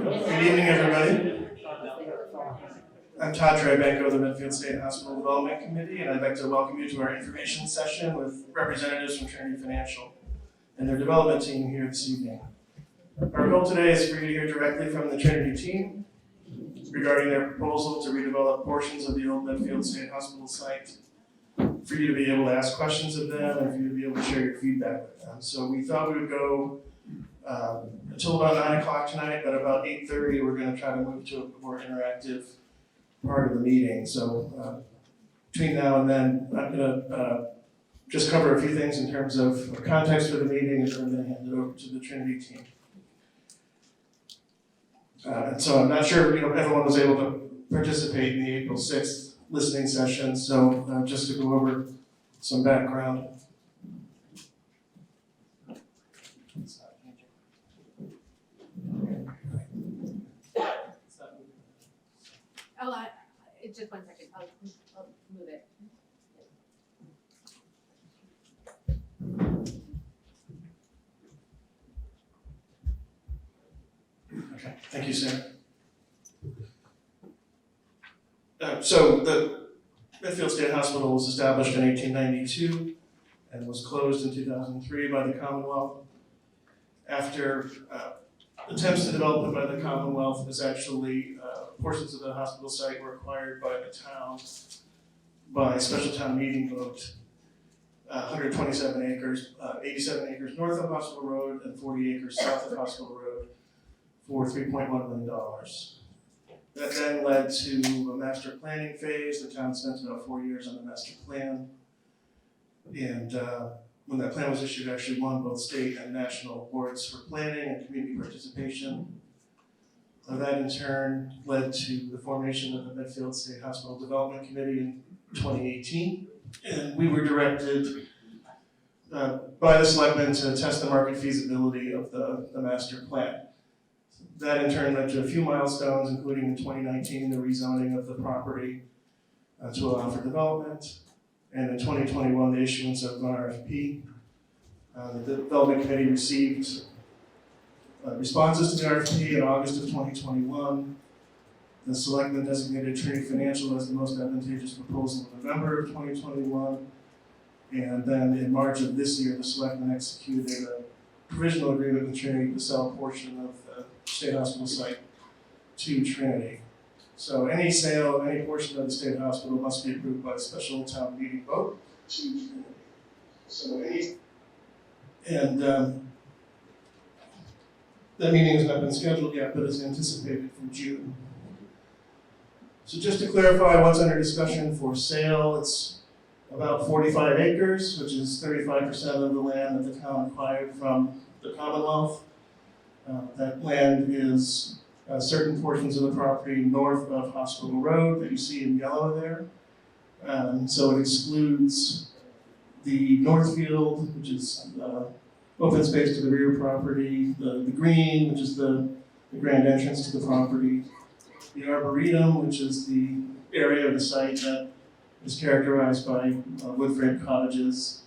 Good evening, everybody. I'm Todd Tribanco of the Medfield State Hospital Development Committee, and I'd like to welcome you to our information session with representatives from Trinity Financial and their development team here this evening. Our goal today is for you to hear directly from the Trinity team regarding their proposal to redevelop portions of the old Medfield State Hospital site, for you to be able to ask questions of them and for you to be able to share your feedback with them. So we thought we would go until about 9 o'clock tonight, but about 8:30 we're going to try to move to a more interactive part of the meeting. So between now and then, I'm going to just cover a few things in terms of context for the meeting, and then I'm going to hand it over to the Trinity team. And so I'm not sure everyone was able to participate in the April 6th listening session, so just to go over some background. Just 1 second, I'll move it. Okay, thank you, Sarah. So the Medfield State Hospital was established in 1892 and was closed in 2003 by the Commonwealth. After attempts to develop it by the Commonwealth, was actually portions of the hospital site were acquired by the town by special town meeting vote. 127 acres, 87 acres north of Hospital Road and 40 acres south of Hospital Road for $3.1 million. That then led to a master planning phase. The town spent about 4 years on the master plan. And when that plan was issued, it actually won both state and national awards for planning and community participation. That in turn led to the formation of the Medfield State Hospital Development Committee in 2018. And we were directed by the selectmen to test the market feasibility of the master plan. That in turn led to a few milestones, including in 2019, the rezoning of the property to allow for development. And in 2021, the issuance of an RFP. The Development Committee received responses to the RFP in August of 2021. The selectmen designated Trinity Financial as the most advantageous proposal in November of 2021. And then in March of this year, the selectmen executed a provisional agreement with Trinity to sell a portion of the state hospital site to Trinity. So any sale of any portion of the state hospital must be approved by a special town meeting vote to Trinity. So that meeting has not been scheduled yet, but is anticipated for June. So just to clarify what's under discussion for sale, it's about 45 acres, which is 35% of the land that the town acquired from the Commonwealth. That land is certain portions of the property north of Hospital Road that you see in yellow there. So it excludes the Northfield, which is open space to the rear property, the green, which is the grand entrance to the property, the arboretum, which is the area of the site that is characterized by wood frame cottages,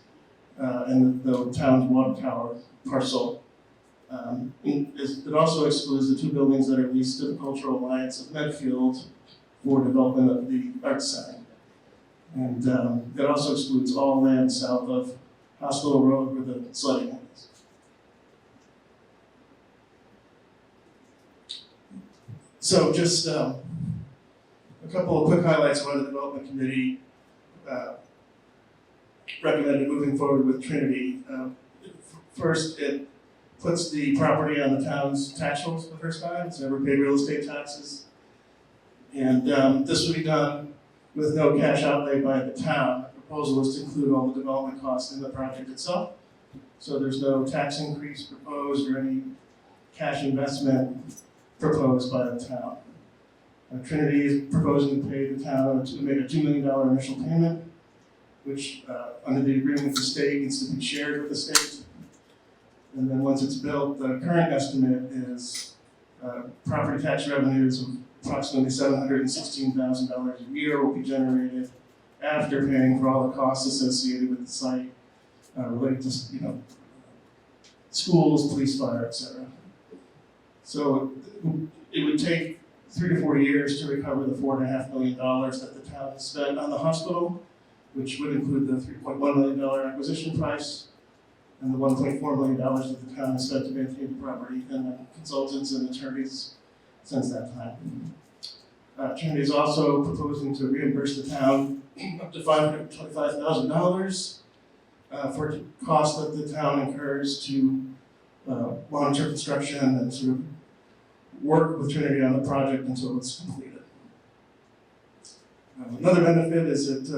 and the town's water tower parcel. It also excludes the two buildings that are leased to the Cultural Alliance of Medfield for development of the Arts Center. And it also excludes all land south of Hospital Road where the sledding is. So just a couple of quick highlights of why the Development Committee recommended moving forward with Trinity. First, it puts the property on the town's tax rolls for the first time. It's never paid real estate taxes. And this will be done with no cash outlay by the town. The proposal is to include all the development costs in the project itself. So there's no tax increase proposed or any cash investment proposed by the town. Trinity is proposing to pay the town to make a $2 million initial payment, which under the agreement with the state needs to be shared with the state. And then once it's built, the current estimate is property tax revenues of approximately $716,000 a year will be generated after paying for all the costs associated with the site related to schools, police, fire, etc. So it would take 3 to 4 years to recover the $4.5 million that the town has spent on the hospital, which would include the $3.1 million acquisition price and the $1.4 million that the town has spent to maintain the property and consultants and attorneys since that time. Trinity is also proposing to reimburse the town up to $525,000 for costs that the town incurs to monitor construction and sort of work with Trinity on the project until it's completed. Another benefit is it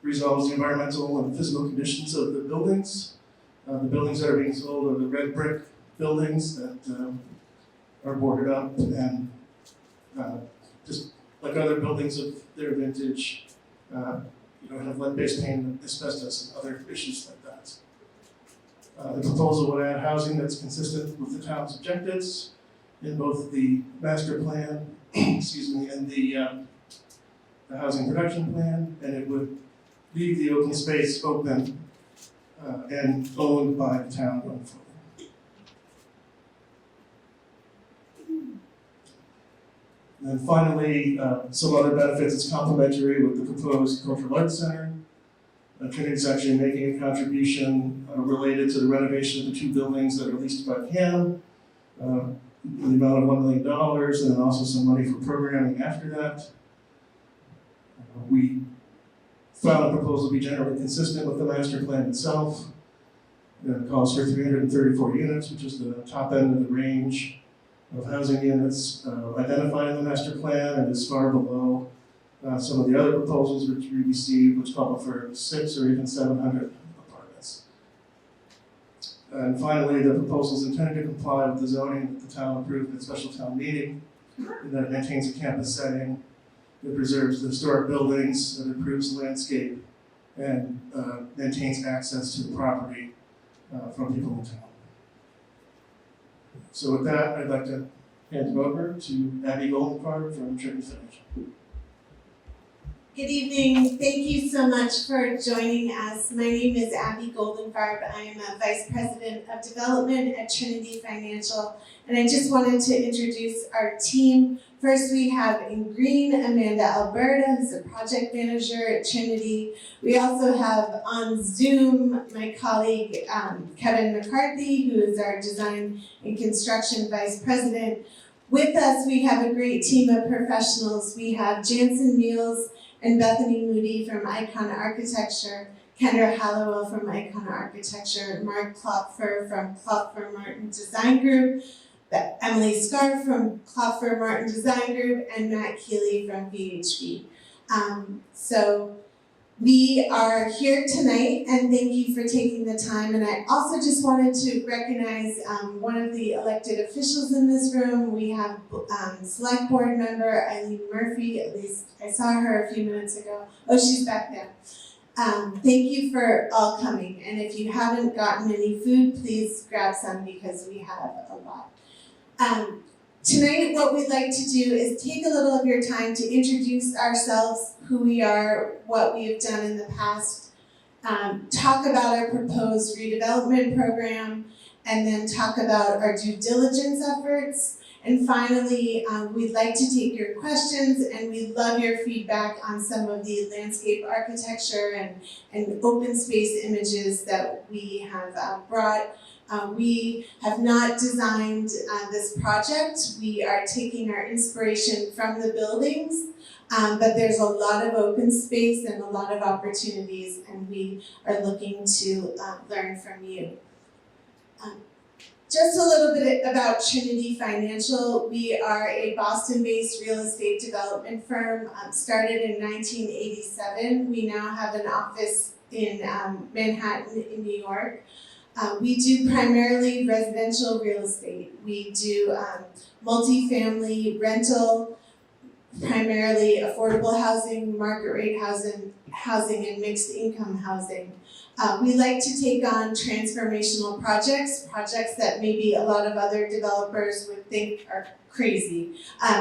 resolves the environmental and physical conditions of the buildings. The buildings that are being sold are the red brick buildings that are boarded up and just like other buildings of their vintage, have lead-based paint and asbestos and other issues like that. The proposal would add housing that's consistent with the town's objectives in both the master plan, and the housing production plan, and it would leave the open space open and owned by the town going forward. And then finally, some other benefits. It's complementary with the proposed cultural arts center. Trinity is actually making a contribution related to the renovation of the 2 buildings that are leased by CAM, with the amount of $1 million, and then also some money for programming after that. We found the proposal to be generally consistent with the master plan itself. It calls for 334 units, which is the top end of the range of housing units identified in the master plan, and is far below some of the other proposals which we received, which call for 600 or even 700 apartments. And finally, the proposal is intended to comply with the zoning that the town approved at special town meeting, and that it maintains a campus setting, it preserves the historic buildings, it improves the landscape, and maintains access to the property from people in town. So with that, I'd like to hand it over to Abby Goldenfarb from Trinity Financial. Good evening. Thank you so much for joining us. My name is Abby Goldenfarb. I am a Vice President of Development at Trinity Financial, and I just wanted to introduce our team. First, we have in green Amanda Alberta, who's a project manager at Trinity. We also have on Zoom my colleague Kevin McCarthy, who is our Design and Construction Vice President. With us, we have a great team of professionals. We have Jansen Meals and Bethany Moody from Icon Architecture, Kendra Halliwell from Icon Architecture, Mark Klubfer from Klubfer Martin Design Group, Emily Scarr from Klubfer Martin Design Group, and Matt Keeley from VHB. So we are here tonight, and thank you for taking the time. And I also just wanted to recognize one of the elected officials in this room. We have Select Board member Eileen Murphy, at least I saw her a few minutes ago. Oh, she's back there. Thank you for all coming. And if you haven't gotten any food, please grab some because we have a lot. Tonight, what we'd like to do is take a little of your time to introduce ourselves, who we are, what we have done in the past, talk about our proposed redevelopment program, and then talk about our due diligence efforts. And finally, we'd like to take your questions, and we'd love your feedback on some of the landscape architecture and open space images that we have brought. We have not designed this project. We are taking our inspiration from the buildings, but there's a lot of open space and a lot of opportunities, and we are looking to learn from you. Just a little bit about Trinity Financial. We are a Boston-based real estate development firm, started in 1987. We now have an office in Manhattan in New York. We do primarily residential real estate. We do multifamily rental, primarily affordable housing, market rate housing, and mixed income housing. We like to take on transformational projects that maybe a lot of other developers would think are crazy.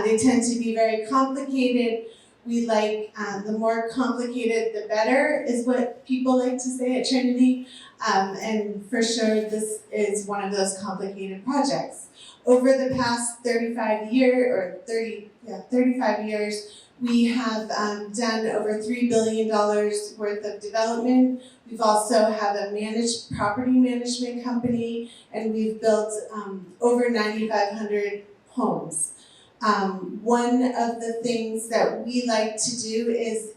They tend to be very complicated. We like, the more complicated the better is what people like to say at Trinity. And for sure, this is one of those complicated projects. Over the past 35 years, we have done over $3 billion worth of development. We've also have a managed property management company, and we've built over 9,500 homes. One of the things that we like to do is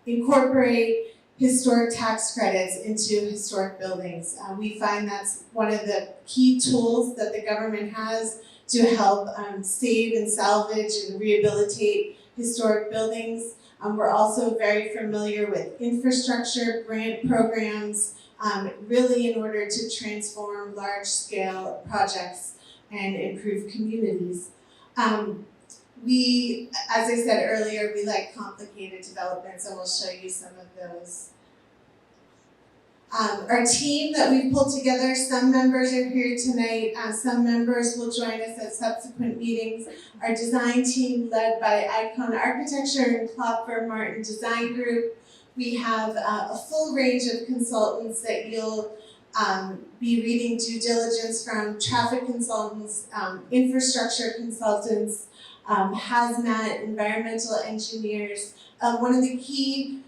incorporate historic tax credits into historic buildings. We find that's one of the key tools that the government has to help save and salvage and rehabilitate historic buildings. We're also very familiar with infrastructure grant programs, really in order to transform large-scale projects and improve communities. We, as I said earlier, we like complicated developments, and we'll show you some of those. Our team that we've pulled together, some members are here tonight, some members will join us at subsequent meetings. Our design team led by Icon Architecture and Klubfer Martin Design Group. We have a full range of consultants that you'll be reading due diligence from: traffic consultants, infrastructure consultants, hazmat, environmental engineers. One of the key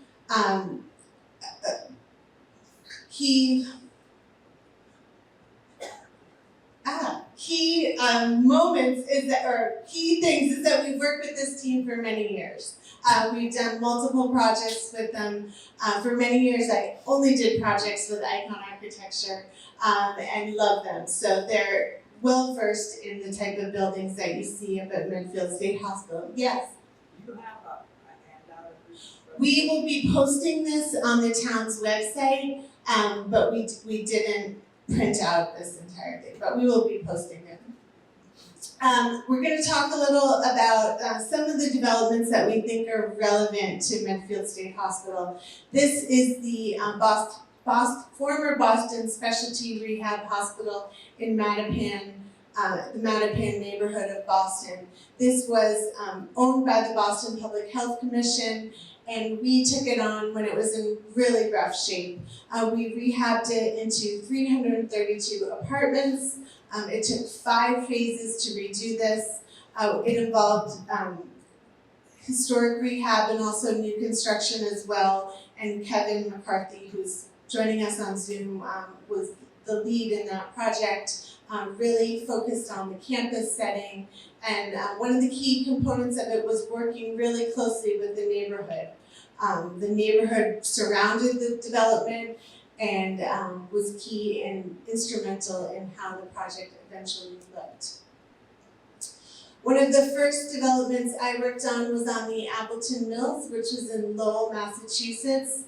moments is that, or key things is that we've worked with this team for many years. We've done multiple projects with them. For many years, I only did projects with Icon Architecture and love them. So they're well versed in the type of buildings that you see up at Medfield State Hospital. Yes? You have a handout of this? We will be posting this on the town's website, but we didn't print out this entire thing, but we will be posting it. We're going to talk a little about some of the developments that we think are relevant to Medfield State Hospital. This is the former Boston Specialty Rehab Hospital in Mattapan, the Mattapan neighborhood of Boston. This was owned by the Boston Public Health Commission, and we took it on when it was in really rough shape. We rehabbed it into 332 apartments. It took 5 phases to redo this. It involved historic rehab and also new construction as well. And Kevin McCarthy, who's joining us on Zoom, was the lead in that project, really focused on the campus setting. And one of the key components of it was working really closely with the neighborhood. The neighborhood surrounded the development and was key and instrumental in how the project eventually looked. One of the first developments I worked on was on the Appleton Mills, which was in Lowell, Massachusetts.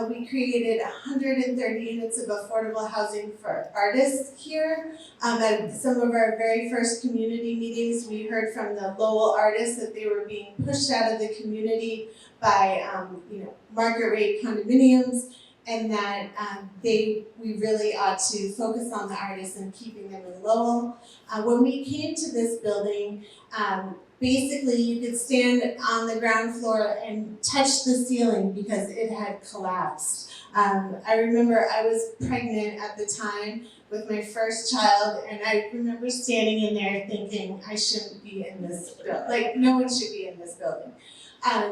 We created 130 units of affordable housing for artists here. At some of our very first community meetings, we heard from the Lowell artists that they were being pushed out of the community by market rate condominiums, and that we really ought to focus on the artists and keeping them in Lowell. When we came to this building, basically you could stand on the ground floor and touch the ceiling because it had collapsed. I remember I was pregnant at the time with my first child, and I remember standing in there thinking, I shouldn't be in this building. Like, no one should be in this building.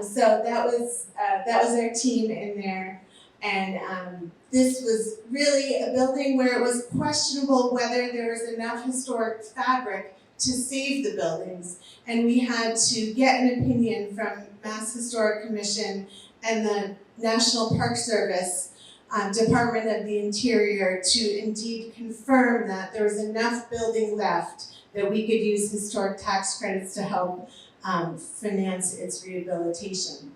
So that was our team in there. And this was really a building where it was questionable whether there was enough historic fabric to save the buildings. And we had to get an opinion from Mass Historic Commission and the National Park Service, Department of the Interior, to indeed confirm that there was enough building left that we could use historic tax credits to help finance its rehabilitation.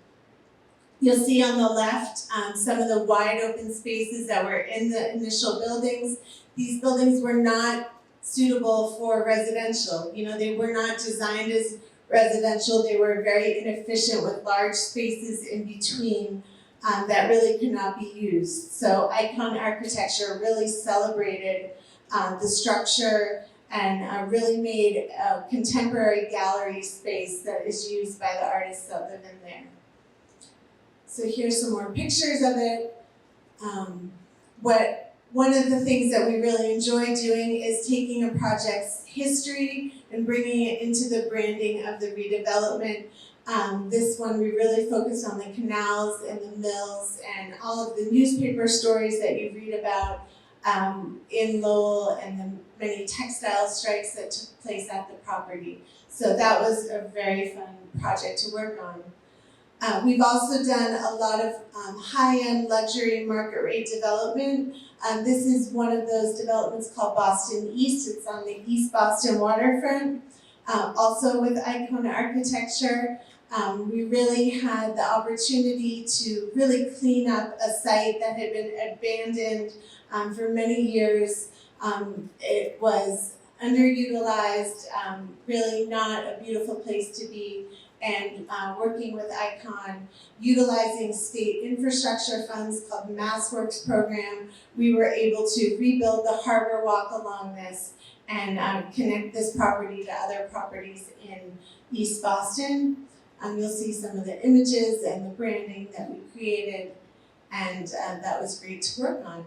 You'll see on the left some of the wide open spaces that were in the initial buildings. These buildings were not suitable for residential. They were not designed as residential. They were very inefficient with large spaces in between that really could not be used. So Icon Architecture really celebrated the structure and really made a contemporary gallery space that is used by the artists that live in there. So here's some more pictures of it. One of the things that we really enjoy doing is taking a project's history and bringing it into the branding of the redevelopment. This one we really focused on the canals and the mills and all of the newspaper stories that you read about in Lowell and the many textile strikes that took place at the property. So that was a very fun project to work on. We've also done a lot of high-end luxury market rate development. This is one of those developments called Boston East. It's on the East Boston waterfront. Also with Icon Architecture, we really had the opportunity to really clean up a site that had been abandoned for many years. It was underutilized, really not a beautiful place to be. And working with Icon, utilizing state infrastructure funds called the MassWorks program, we were able to rebuild the harbor walk along this and connect this property to other properties in East Boston. You'll see some of the images and the branding that we created, and that was great to work on.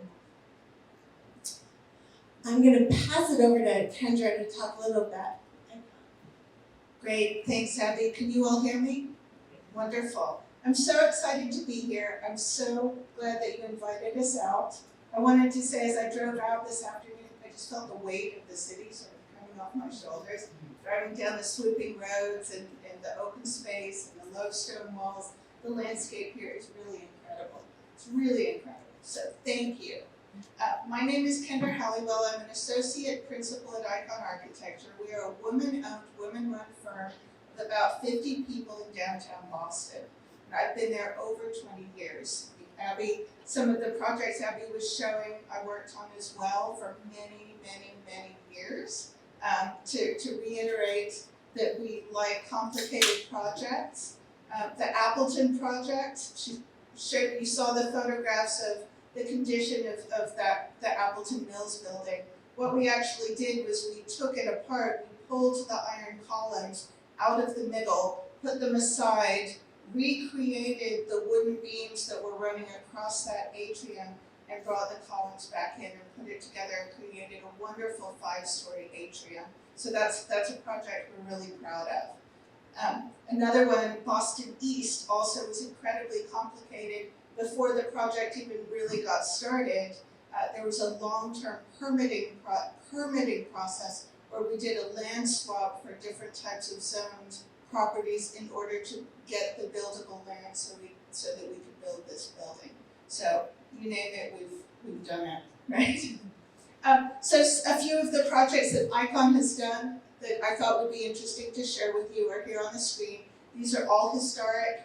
I'm going to pass it over to Kendra to talk a little bit. Great, thanks Abby. Can you all hear me? Wonderful. I'm so excited to be here. I'm so glad that you invited us out. I wanted to say as I drove out this afternoon, I just felt the weight of the city sort of coming off my shoulders. Driving down the swooping roads and the open space and the low stone walls, the landscape here is really incredible. It's really incredible. So thank you. My name is Kendra Halliwell. I'm an associate principal at Icon Architecture. We are a woman-owned, women-run firm with about 50 people in downtown Boston. And I've been there over 20 years. Abby, some of the projects Abby was showing, I worked on as well for many, many, many years. To reiterate that we like complicated projects. The Appleton project, you saw the photographs of the condition of the Appleton Mills building. What we actually did was we took it apart, we pulled the iron columns out of the middle, put them aside, recreated the wooden beams that were running across that atrium, and brought the columns back in and put it together and created a wonderful 5-story atrium. So that's a project we're really proud of. Another one, Boston East, also was incredibly complicated. Before the project even really got started, there was a long-term permitting process where we did a land swap for different types of zoned properties in order to get the buildable land so that we could build this building. So you name it, we've done it, right? So a few of the projects that Icon has done that I thought would be interesting to share with you are here on the screen. These are all historic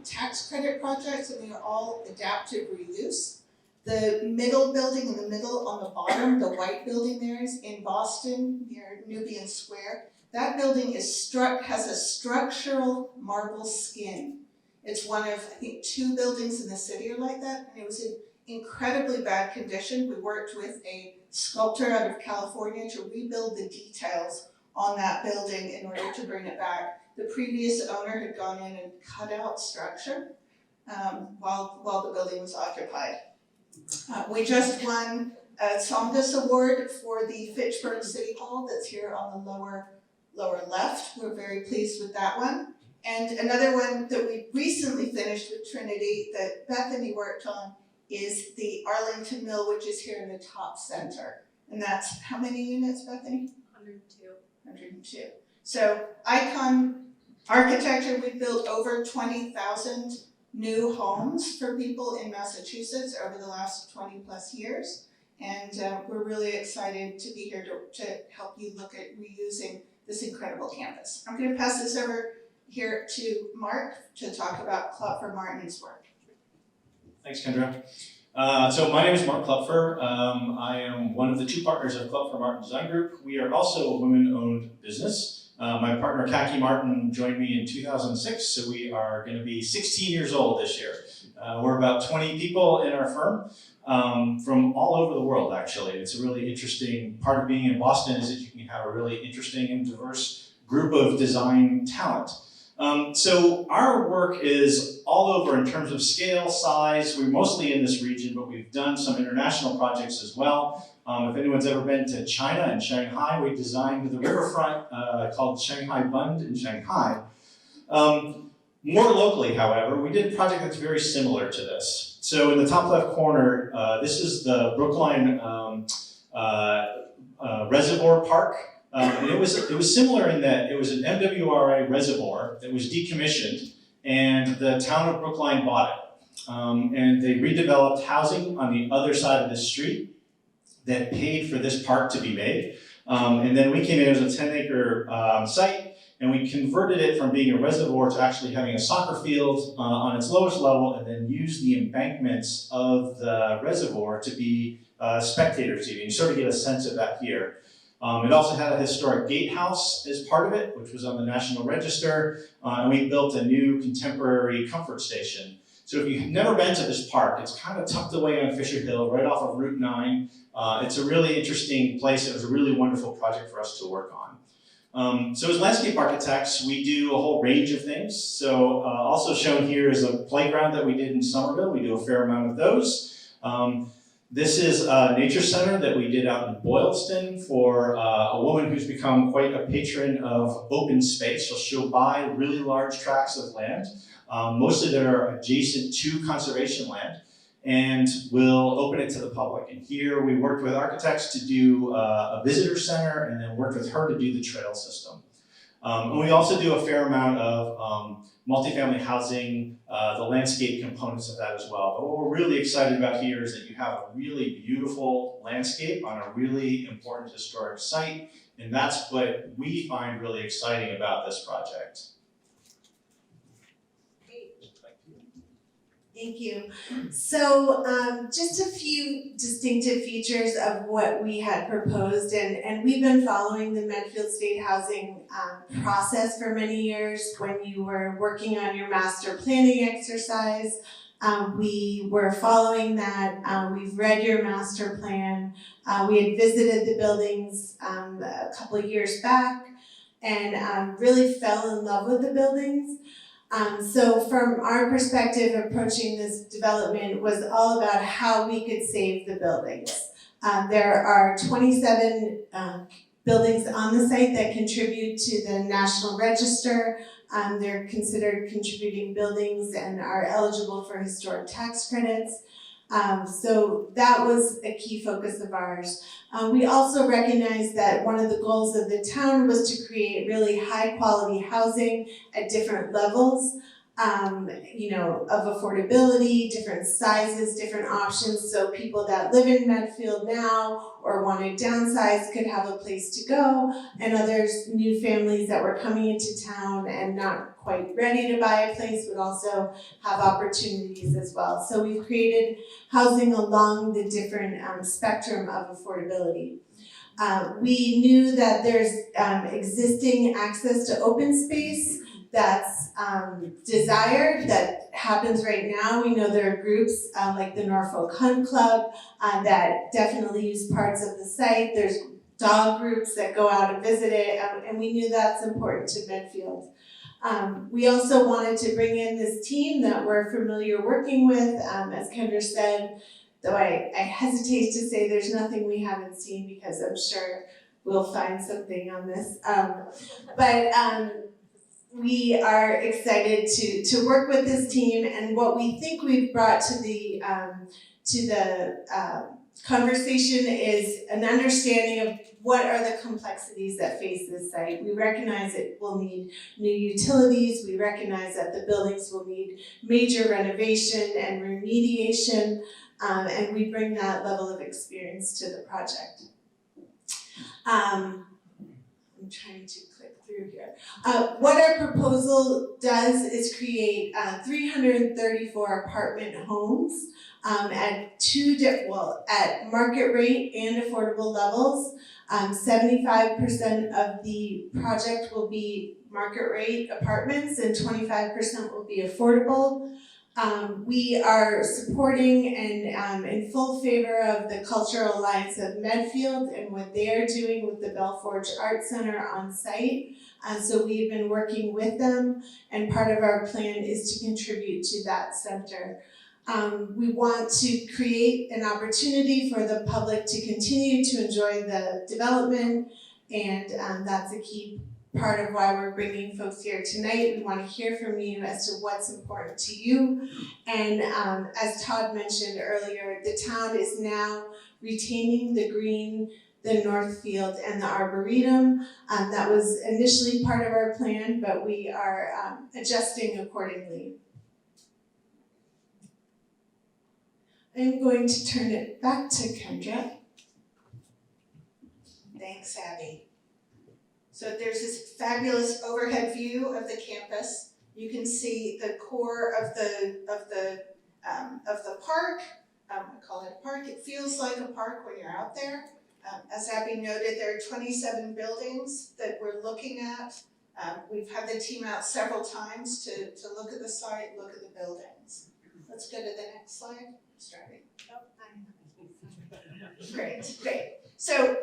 tax credit projects, and they are all adaptive reuse. The middle building in the middle on the bottom, the white building there is in Boston near Nubian Square. That building has a structural marble skin. It's one of, I think, 2 buildings in the city are like that, and it was in incredibly bad condition. We worked with a sculptor out of California to rebuild the details on that building in order to bring it back. The previous owner had gone in and cut out structure while the building was occupied. We just won a Somnus Award for the Fitchburg City Hall that's here on the lower left. We're very pleased with that one. And another one that we recently finished with Trinity that Bethany worked on is the Arlington Mill, which is here in the top center. And that's how many units, Bethany? 102. 102. So Icon Architecture, we've built over 20,000 new homes for people in Massachusetts over the last 20 plus years. And we're really excited to be here to help you look at reusing this incredible campus. I'm going to pass this over here to Mark to talk about Klubfer Martin's work. Thanks, Kendra. So my name is Mark Klubfer. I am one of the 2 partners of Klubfer Martin Design Group. We are also a women-owned business. My partner, Kaki Martin, joined me in 2006, so we are going to be 16 years old this year. We're about 20 people in our firm. from all over the world, actually. It's a really interesting part of being in Boston is that you can have a really interesting and diverse group of design talent. So our work is all over in terms of scale, size. We're mostly in this region, but we've done some international projects as well. If anyone's ever been to China and Shanghai, we designed the riverfront called Shanghai Bund in Shanghai. More locally, however, we did a project that's very similar to this. So in the top left corner, this is the Brookline Reservoir Park. And it was similar in that it was an MWRA reservoir that was decommissioned, and the town of Brookline bought it. And they redeveloped housing on the other side of the street that paid for this park to be made. And then we came in as a 10-acre site, and we converted it from being a reservoir to actually having a soccer field on its lowest level, and then used the embankments of the reservoir to be spectator seating. You sort of get a sense of that here. It also had a historic gatehouse as part of it, which was on the National Register, and we built a new contemporary comfort station. So if you've never been to this park, it's kind of tucked away on Fisher Hill, right off of Route 9. It's a really interesting place. It was a really wonderful project for us to work on. So as landscape architects, we do a whole range of things. So also shown here is a playground that we did in Somerville. We do a fair amount of those. This is a nature center that we did out in Boylston for a woman who's become quite a patron of open space. She'll buy really large tracts of land, mostly that are adjacent to conservation land, and will open it to the public. And here we worked with architects to do a visitor center, and then worked with her to do the trail system. And we also do a fair amount of multifamily housing, the landscape components of that as well. But what we're really excited about here is that you have a really beautiful landscape on a really important historic site, and that's what we find really exciting about this project. Thank you. So just a few distinctive features of what we had proposed, and we've been following the Medfield State Housing process for many years. When you were working on your master planning exercise, we were following that. We've read your master plan. We had visited the buildings a couple of years back and really fell in love with the buildings. So from our perspective, approaching this development was all about how we could save the buildings. There are 27 buildings on the site that contribute to the National Register. They're considered contributing buildings and are eligible for historic tax credits. So that was a key focus of ours. We also recognized that one of the goals of the town was to create really high quality housing at different levels, of affordability, different sizes, different options, so people that live in Medfield now or want to downsize could have a place to go, and others, new families that were coming into town and not quite ready to buy a place would also have opportunities as well. So we've created housing along the different spectrum of affordability. We knew that there's existing access to open space that's desired, that happens right now. We know there are groups like the Norfolk Hunt Club that definitely use parts of the site. There's dog groups that go out and visit it, and we knew that's important to Medfield. We also wanted to bring in this team that we're familiar working with, as Kendra said, though I hesitate to say there's nothing we haven't seen because I'm sure we'll find something on this. We are excited to work with this team, and what we think we've brought to the conversation is an understanding of what are the complexities that face this site. We recognize it will need new utilities. We recognize that the buildings will need major renovation and remediation, and we bring that level of experience to the project. I'm trying to click through here. What our proposal does is create 334 apartment homes at at market rate and affordable levels. 75% of the project will be market rate apartments and 25% will be affordable. We are supporting and in full favor of the Cultural Alliance of Medfield and what they are doing with the Belforge Art Center on site. So we've been working with them, and part of our plan is to contribute to that center. We want to create an opportunity for the public to continue to enjoy the development, and that's a key part of why we're bringing folks here tonight. We want to hear from you as to what's important to you. And as Todd mentioned earlier, the town is now retaining the green, the north field, and the arboretum. That was initially part of our plan, but we are adjusting accordingly. I'm going to turn it back to Kendra. Thanks, Abby. So there's this fabulous overhead view of the campus. You can see the core of the park. I call it a park. It feels like a park when you're out there. As Abby noted, there are 27 buildings that we're looking at. We've had the team out several times to look at the site, look at the buildings. Let's go to the next slide. Starting. Great. So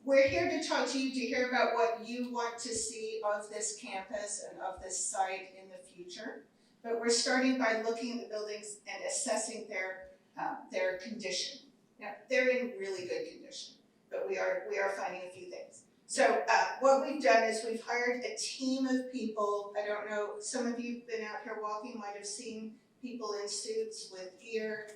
we're here to talk to you to hear about what you want to see of this campus and of this site in the future. But we're starting by looking at the buildings and assessing their condition. Now, they're in really good condition, but we are finding a few things. So what we've done is we've hired a team of people. I don't know, some of you have been out here walking, might have seen people in suits with gear.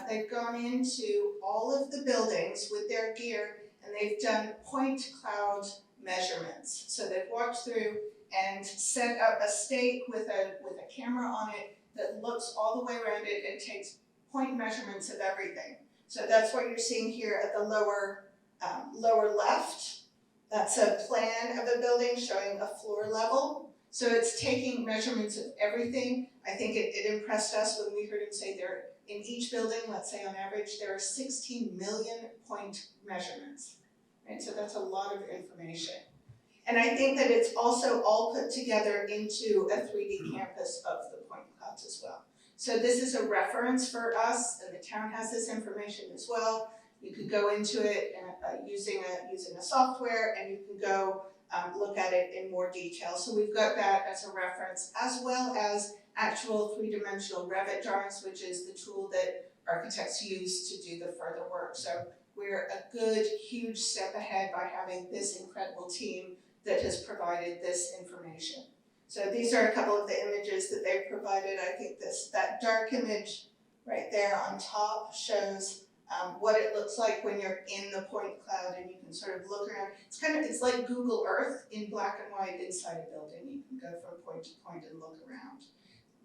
They've gone into all of the buildings with their gear, and they've done point cloud measurements. So they've walked through and set up a stake with a camera on it that looks all the way around it and takes point measurements of everything. So that's what you're seeing here at the lower left. That's a plan of a building showing a floor level. So it's taking measurements of everything. I think it impressed us when we heard him say there in each building, let's say on average, there are 16 million point measurements. Right? So that's a lot of information. And I think that it's also all put together into a 3D campus of the point clouds as well. So this is a reference for us, and the town has this information as well. You could go into it using a software, and you can go look at it in more detail. So we've got that as a reference, as well as actual three-dimensional Revit drawings, which is the tool that architects use to do the further work. So we're a good, huge step ahead by having this incredible team that has provided this information. So these are a couple of the images that they've provided. I think that dark image right there on top shows what it looks like when you're in the point cloud and you can sort of look around. It's like Google Earth in black and white inside a building. You can go from point to point and look around.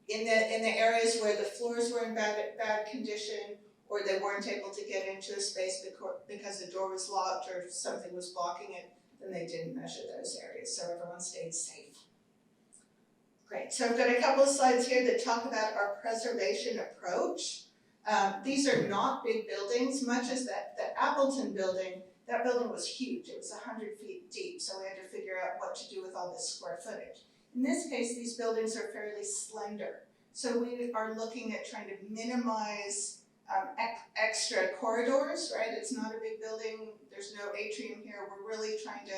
In the areas where the floors were in bad condition, or they weren't able to get into a space because the door was locked or something was blocking it, then they didn't measure those areas, so everyone stayed safe. Great, so I've got a couple of slides here that talk about our preservation approach. These are not big buildings, much as that Appleton building. That building was huge, it was 100 feet deep, so we had to figure out what to do with all this square footage. In this case, these buildings are fairly slender, so we are looking at trying to minimize extra corridors, right? It's not a big building, there's no atrium here. We're really trying to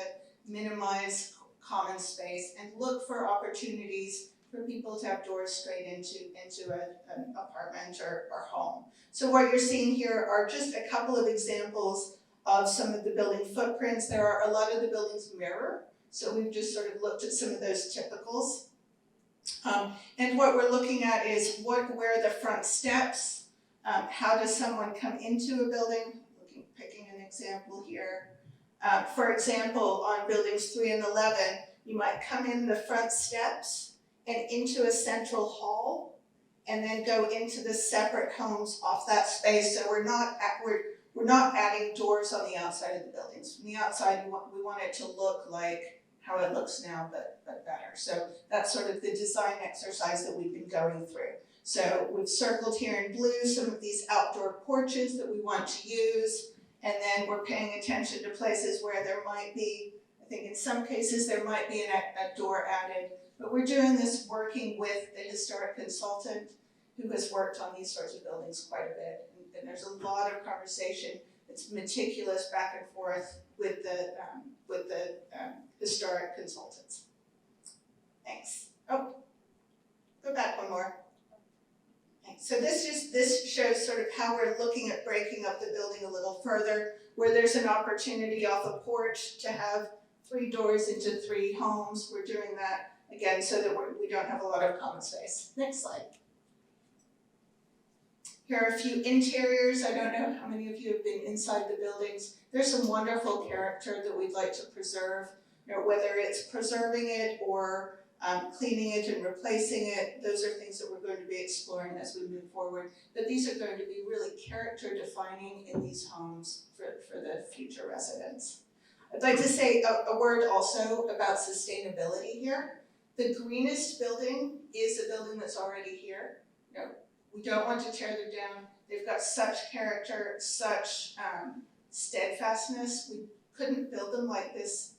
minimize common space and look for opportunities for people to have doors straight into an apartment or home. So what you're seeing here are just a couple of examples of some of the building footprints. There are a lot of the buildings mirror, so we've just sort of looked at some of those typicals. And what we're looking at is where are the front steps. How does someone come into a building? Picking an example here. For example, on buildings 3 and 11, you might come in the front steps and into a central hall, and then go into the separate homes off that space. So we're not adding doors on the outside of the buildings. From the outside, we want it to look like how it looks now, but better. So that's sort of the design exercise that we've been going through. So we've circled here in blue some of these outdoor porches that we want to use, and then we're paying attention to places where there might be, I think in some cases there might be a door added But we're doing this working with the historic consultant who has worked on these sorts of buildings quite a bit. And there's a lot of conversation. It's meticulous back and forth with the historic consultants. Thanks. Oh, go back one more. Thanks. So this shows sort of how we're looking at breaking up the building a little further, where there's an opportunity off a porch to have 3 doors into 3 homes. We're doing that again so that we don't have a lot of common space. Next slide. Here are a few interiors. I don't know how many of you have been inside the buildings. There's some wonderful character that we'd like to preserve, whether it's preserving it or cleaning it and replacing it. Those are things that we're going to be exploring as we move forward. But these are going to be really character defining in these homes for the future residents. I'd like to say a word also about sustainability here. The greenest building is a building that's already here. We don't want to tear them down. They've got such character, such steadfastness. We couldn't build them like this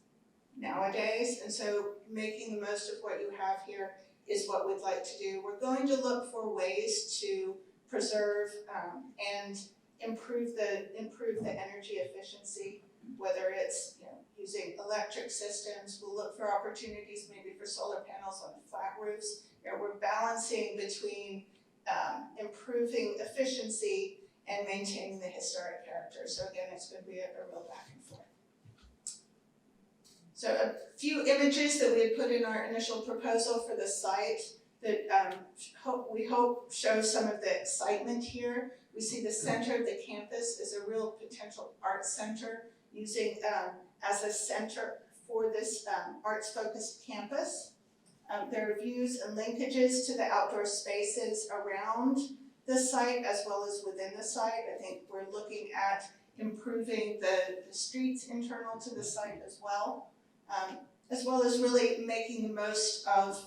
nowadays, and so making the most of what you have here is what we'd like to do. We're going to look for ways to preserve and improve the energy efficiency, whether it's using electric systems. We'll look for opportunities maybe for solar panels on flat roofs. We're balancing between improving efficiency and maintaining the historic character. So again, it's going to be a real back and forth. So a few images that we had put in our initial proposal for the site that we hope show some of the excitement here. We see the center of the campus as a real potential arts center, using as a center for this arts-focused campus. There are views and linkages to the outdoor spaces around the site as well as within the site. I think we're looking at improving the streets internal to the site as well as really making the most of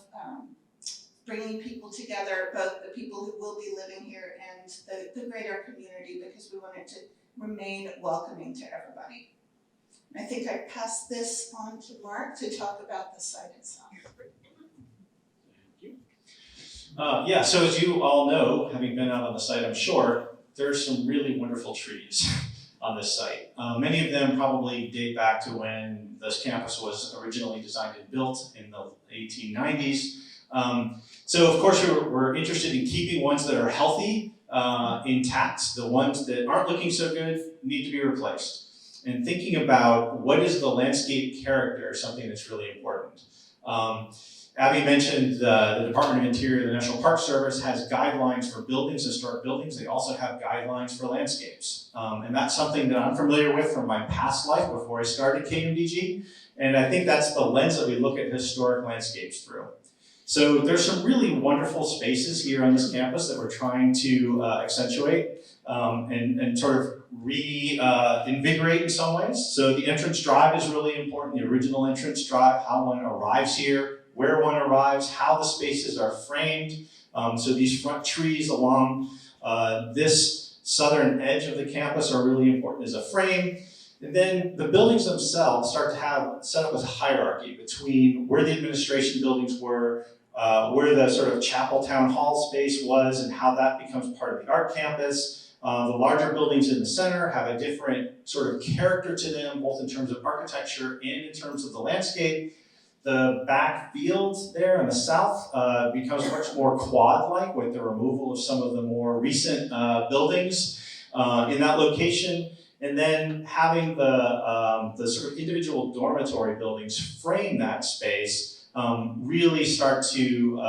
bringing people together, both the people who will be living here and the greater community, because we want it to remain welcoming to everybody. I think I pass this on to Mark to talk about the site itself. Yeah, so as you all know, having been out on the site, I'm sure, there's some really wonderful trees on this site. Many of them probably date back to when this campus was originally designed and built in the 1890s. So of course we're interested in keeping ones that are healthy, intact. The ones that aren't looking so good need to be replaced. And thinking about what is the landscape character, something that's really important. Abby mentioned the Department of Interior, the National Park Service has guidelines for buildings, historic buildings. They also have guidelines for landscapes. And that's something that I'm familiar with from my past life before I started KMDG. And I think that's the lens that we look at historic landscapes through. So there's some really wonderful spaces here on this campus that we're trying to accentuate and sort of reinvigorate in some ways. So the entrance drive is really important, the original entrance drive, how one arrives here, where one arrives, how the spaces are framed. So these front trees along this southern edge of the campus are really important as a frame. And then the buildings themselves start to have set up as a hierarchy between where the administration buildings were, where the sort of chapel town hall space was, and how that becomes part of the art campus. The larger buildings in the center have a different sort of character to them, both in terms of architecture and in terms of the landscape. The back field there in the south becomes much more quad-like with the removal of some of the more recent buildings in that location. And then having the sort of individual dormitory buildings frame that space really start to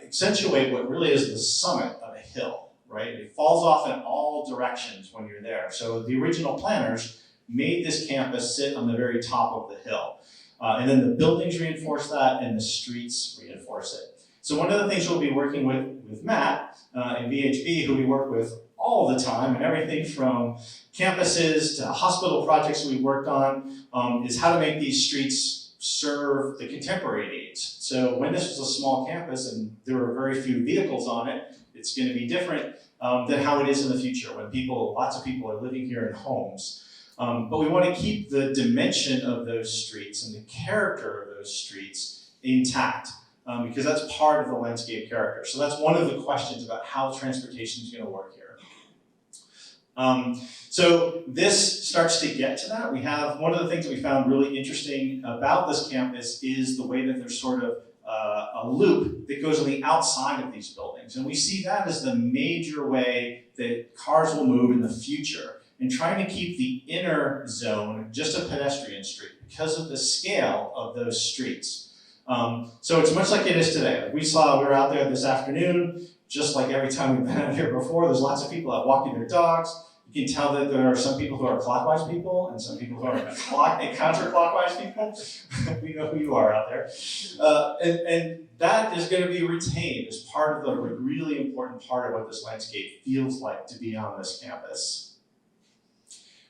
accentuate what really is the summit of a hill, right? It falls off in all directions when you're there. So the original planners made this campus sit on the very top of the hill. And then the buildings reinforce that and the streets reinforce it. So one of the things we'll be working with Matt in VHB, who we work with all the time, and everything from campuses to hospital projects we worked on, is how to make these streets serve the contemporary needs. So when this was a small campus and there were very few vehicles on it, it's going to be different than how it is in the future when lots of people are living here in homes. But we want to keep the dimension of those streets and the character of those streets intact. because that's part of the landscape character. So that's one of the questions about how transportation is going to work here. So this starts to get to that. We have one of the things that we found really interesting about this campus is the way that there's sort of a loop that goes on the outside of these buildings. And we see that as the major way that cars will move in the future, and trying to keep the inner zone just a pedestrian street because of the scale of those streets. So it's much like it is today. Like we were out there this afternoon, just like every time we've been out here before, there's lots of people out walking their dogs. You can tell that there are some people who are clockwise people and some people who are counterclockwise people. We know who you are out there. And that is going to be retained as part of the really important part of what this landscape feels like to be on this campus.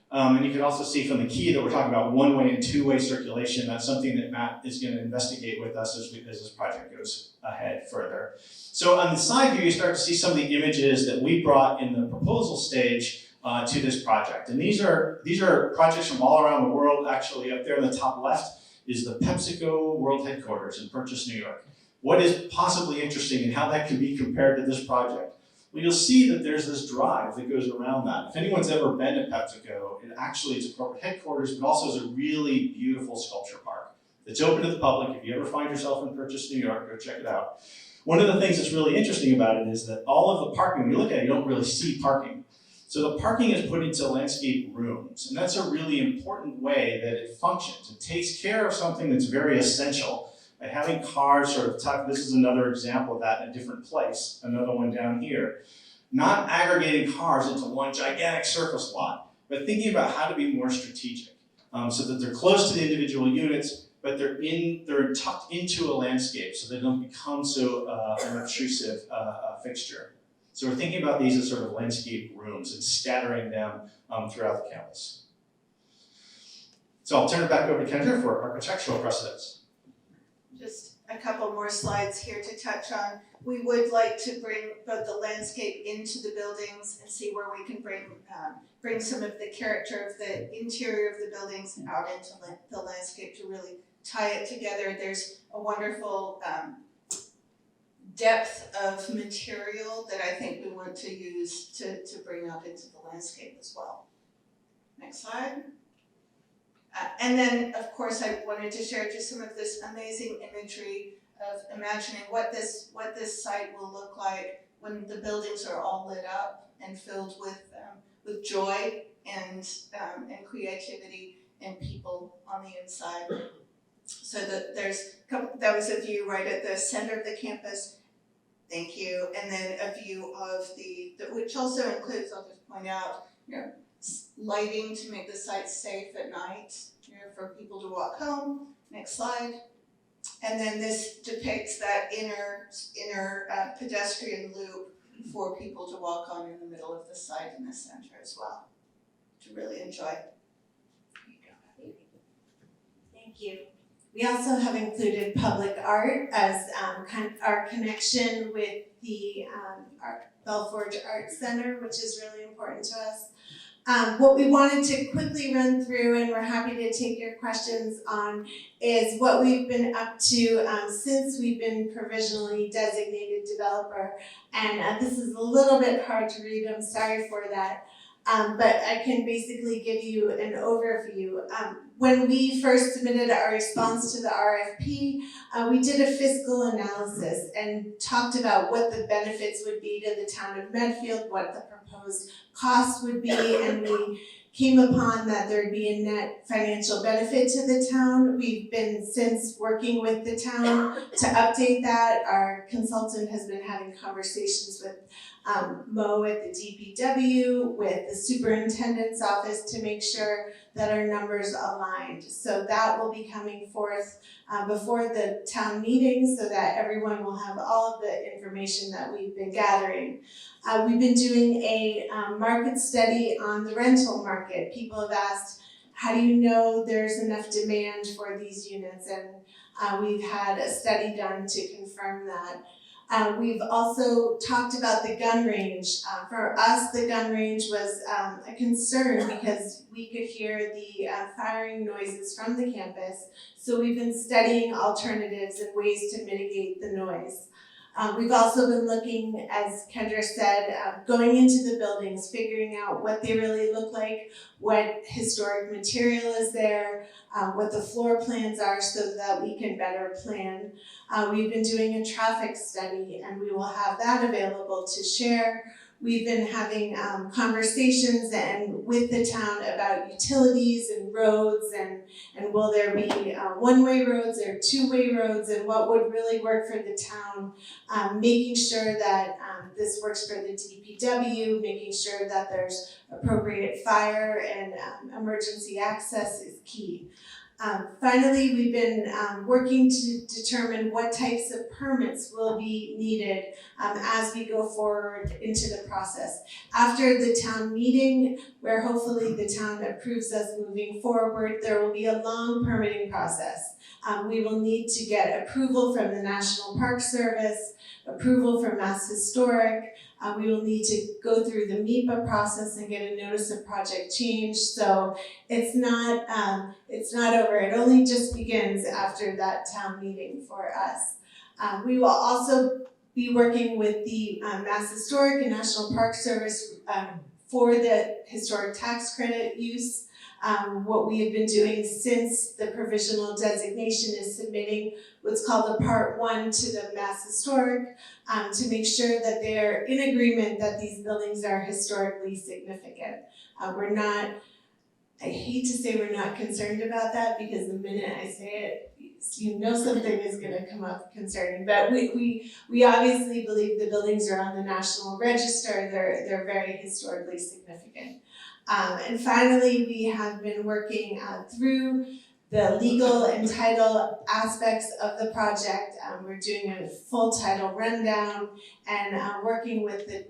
And you can also see from the key that we're talking about one-way and two-way circulation. That's something that Matt is going to investigate with us as this project goes ahead further. So on the side view, you start to see some of the images that we brought in the proposal stage to this project. And these are projects from all around the world. Actually, up there in the top left is the PepsiCo World Headquarters in Purchase, New York. What is possibly interesting and how that can be compared to this project? Well, you'll see that there's this drive that goes around that. If anyone's ever been to PepsiCo, it actually is a corporate headquarters, but also is a really beautiful sculpture park that's open to the public. If you ever find yourself in Purchase, New York, go check it out. One of the things that's really interesting about it is that all of the parking, when you look at it, you don't really see parking. So the parking is put into landscape rooms, and that's a really important way that it functions. It takes care of something that's very essential by having cars sort of tucked. This is another example of that in a different place, another one down here. Not aggregating cars into one gigantic surface lot, but thinking about how to be more strategic so that they're close to the individual units, but they're tucked into a landscape so they don't become so an obtrusive fixture. So we're thinking about these as sort of landscape rooms and scattering them throughout the campus. So I'll turn it back over to Kendra for architectural precedents. Just a couple more slides here to touch on. We would like to bring both the landscape into the buildings and see where we can bring some of the character of the interior of the buildings out into the landscape to really tie it together. There's a wonderful depth of material that I think we want to use to bring up into the landscape as well. Next slide. And then, of course, I wanted to share just some of this amazing imagery of imagining what this site will look like when the buildings are all lit up and filled with joy and creativity and people on the inside. So that that was a view right at the center of the campus. Thank you. And then a view of which also includes, I'll just point out, lighting to make the site safe at night, for people to walk home. Next slide. And then this depicts that inner pedestrian loop for people to walk on in the middle of the site in the center as well, to really enjoy. Thank you. We also have included public art as our connection with the Belforge Art Center, which is really important to us. What we wanted to quickly run through, and we're happy to take your questions on, is what we've been up to since we've been provisionally designated developer. And this is a little bit hard to read, I'm sorry for that. But I can basically give you an overview. When we first submitted our response to the RFP, we did a fiscal analysis and talked about what the benefits would be to the town of Medfield, what the proposed costs would be, and we came upon that there'd be a net financial benefit to the town. We've been since working with the town to update that. Our consultant has been having conversations with Mo at the DPW, with the superintendent's office to make sure that our numbers aligned. So that will be coming forth before the town meeting so that everyone will have all of the information that we've been gathering. We've been doing a market study on the rental market. People have asked, how do you know there's enough demand for these units? And we've had a study done to confirm that. We've also talked about the gun range. For us, the gun range was a concern because we could hear the firing noises from the campus. So we've been studying alternatives and ways to mitigate the noise. We've also been looking, as Kendra said, going into the buildings, figuring out what they really look like, what historic material is there, what the floor plans are so that we can better plan. We've been doing a traffic study and we will have that available to share. We've been having conversations and with the town about utilities and roads and will there be one-way roads or two-way roads and what would really work for the town. Making sure that this works for the DPW, making sure that there's appropriate fire and emergency access is key. Finally, we've been working to determine what types of permits will be needed as we go forward into the process. After the town meeting, where hopefully the town approves us moving forward, there will be a long permitting process. We will need to get approval from the National Park Service, approval from Mass Historic. We will need to go through the MEPA process and get a notice of project change. So it's not over. It only just begins after that town meeting for us. We will also be working with the Mass Historic and National Park Service for the historic tax credit use. What we have been doing since the provisional designation is submitting what's called a Part 1 to the Mass Historic to make sure that they're in agreement that these buildings are historically significant. I hate to say we're not concerned about that because the minute I say it, you know something is going to come up concerning. But we obviously believe the buildings are on the National Register. They're very historically significant. And finally, we have been working through the legal and title aspects of the project. We're doing a full title rundown and working with the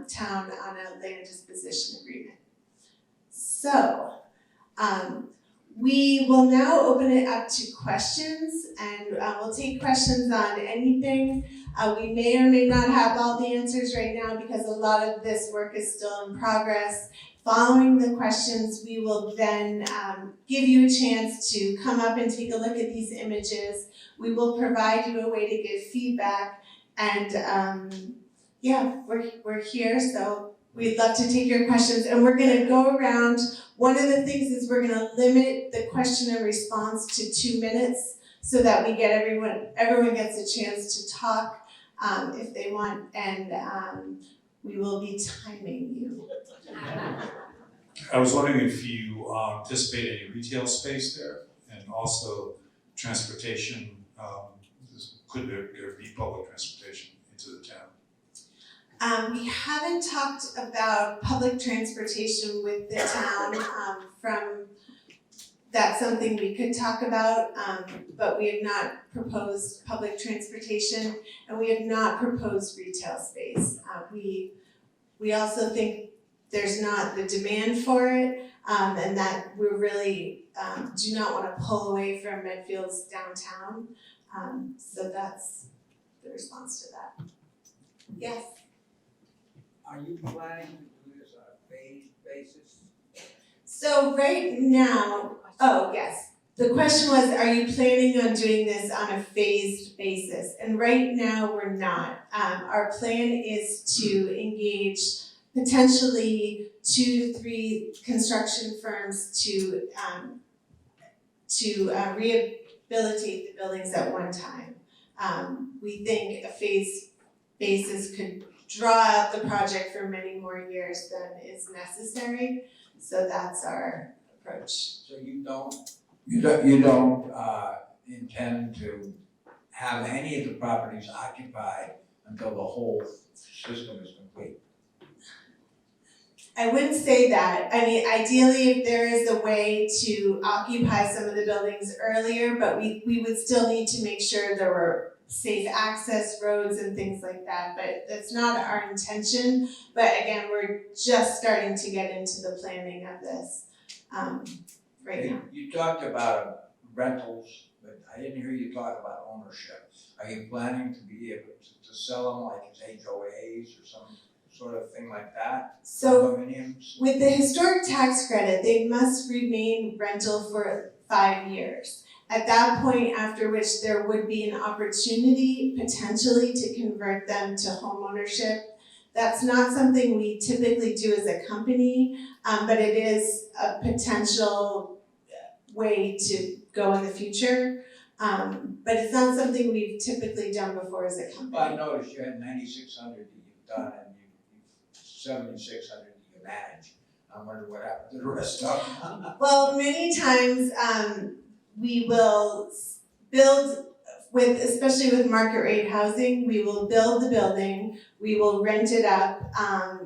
town on a land disposition agreement. So, we will now open it up to questions and we'll take questions on anything. We may or may not have all the answers right now because a lot of this work is still in progress. Following the questions, we will then give you a chance to come up and take a look at these images. We will provide you a way to give feedback and we're here, so we'd love to take your questions and we're gonna go around. One of the things is we're gonna limit the question and response to 2 minutes so that we get everyone gets a chance to talk if they want and we will be timing you. I was wondering if you anticipate any retail space there and also transportation, could there be public transportation into the town? We haven't talked about public transportation with the town that's something we could talk about, but we have not proposed public transportation and we have not proposed retail space. We also think there's not the demand for it, and that we really do not want to pull away from Medfield's downtown. So that's the response to that. Yes? Are you planning to do this on a phased basis? So right now, oh yes. The question was, are you planning on doing this on a phased basis? And right now we're not. Our plan is to engage potentially 2 to 3 construction firms to rehabilitate the buildings at one time. We think a phased basis could draw out the project for many more years than is necessary. So that's our approach. So you don't intend to have any of the properties occupied until the whole system is complete? I wouldn't say that. I mean, ideally, if there is a way to occupy some of the buildings earlier, but we would still need to make sure there were safe access roads and things like that, but that's not our intention. But again, we're just starting to get into the planning of this right now. You talked about a rentals, but I didn't hear you talk about ownership. Are you planning to be able to sell them like as HOAs or some sort of thing like that? So Condominiums? with the historic tax credit, they must remain rental for 5 years. At that point, after which there would be an opportunity potentially to convert them to homeownership. That's not something we typically do as a company, but it is a potential way to go in the future. But it's not something we've typically done before as a company. Well, I noticed you had 9,600 that you've done and you 7,600 that you manage. I wonder what happened to the rest of them. Well, many times we will build with, especially with market rate housing, we will build the building, we will rent it up.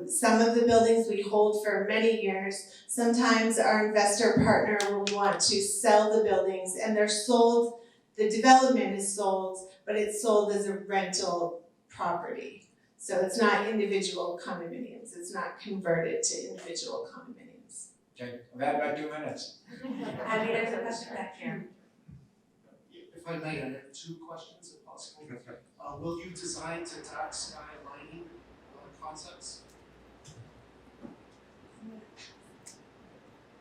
Some of the buildings we hold for many years. Sometimes our investor partner will want to sell the buildings and they're sold, the development is sold, but it's sold as a rental property. So it's not individual condominiums, it's not converted to individual condominiums. Okay, I've had about 2 minutes. Abby, there's a question back here. If I may, I have 2 questions if possible. Will you design to dark sky lighting concepts?